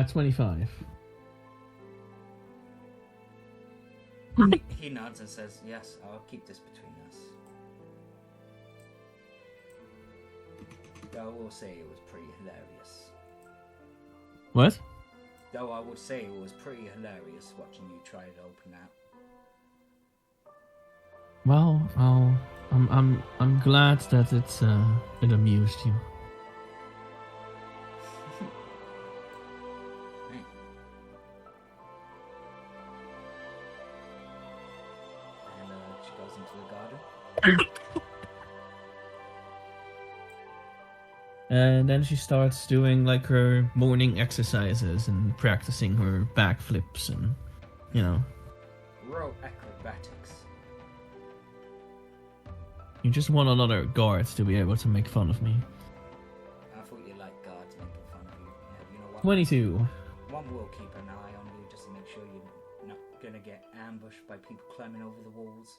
25. He nods and says, yes, I'll keep this between us. Though I will say it was pretty hilarious. What? Though I would say it was pretty hilarious watching you try to open that. Well, I'm glad that it amused you. And she goes into the garden. And then she starts doing like her morning exercises and practicing her backflips and, Roll acrobatics. You just want another guard to be able to make fun of me. I thought you liked guards making fun of you. Yeah, you know what? 22. One will keep an eye on you just to make sure you're not gonna get ambushed by people climbing over the walls.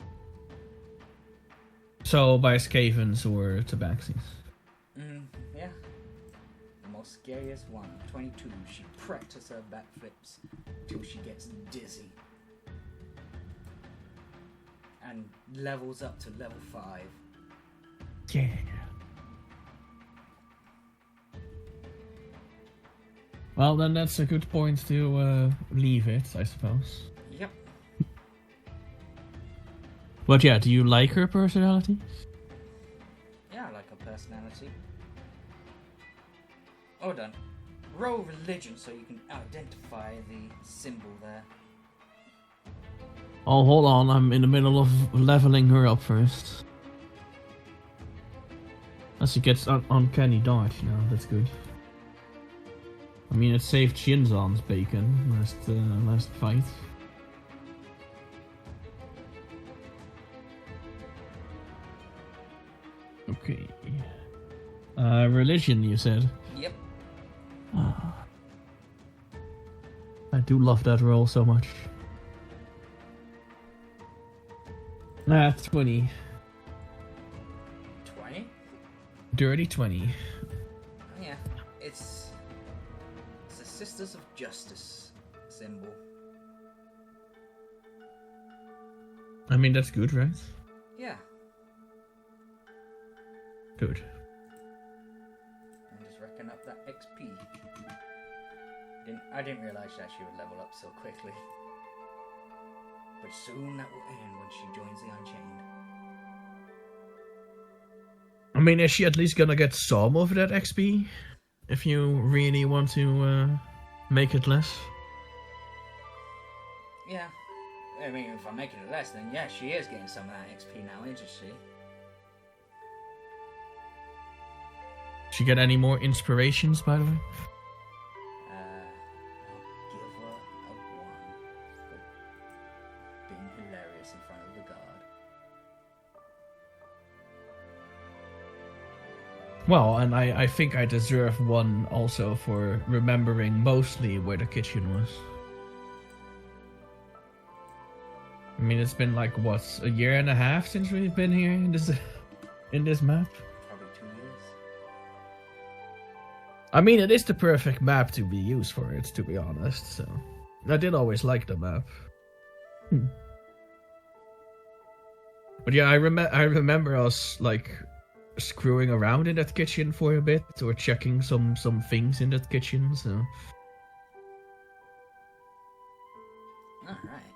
So by Scavens or Tabaxis. Yeah. The most scariest one. 22. She practices her backflips till she gets dizzy. And levels up to level 5. Yeah. Well, then that's a good point to leave it, I suppose. Yep. But yeah, do you like her personality? Yeah, I like her personality. Hold on. Roll religion so you can identify the symbol there. Oh, hold on, I'm in the middle of leveling her up first. As she gets uncanny dodge now, that's good. I mean, it saved Shinzon's bacon last fight. Okay. Religion, you said? Yep. I do love that roll so much. 20. 20? Dirty 20. Yeah, it's the Sisters of Justice symbol. I mean, that's good, right? Yeah. Good. I'm just racking up that XP. I didn't realize that she would level up so quickly. But soon that will end when she joins the Unchained. I mean, is she at least gonna get some of that XP? If you really want to make it less? Yeah. I mean, if I'm making it less, then yeah, she is getting some of that XP now, isn't she? She get any more inspirations, by the way? I'll give her a 1 for being hilarious in front of the guard. Well, and I think I deserve 1 also for remembering mostly where the kitchen was. I mean, it's been like, what, a year and a half since we've been here in this map? Probably 2 years. I mean, it is the perfect map to be used for it, to be honest, so... I did always like the map. But yeah, I remember us, like, screwing around in that kitchen for a bit, or checking some things in that kitchen, so... Alright.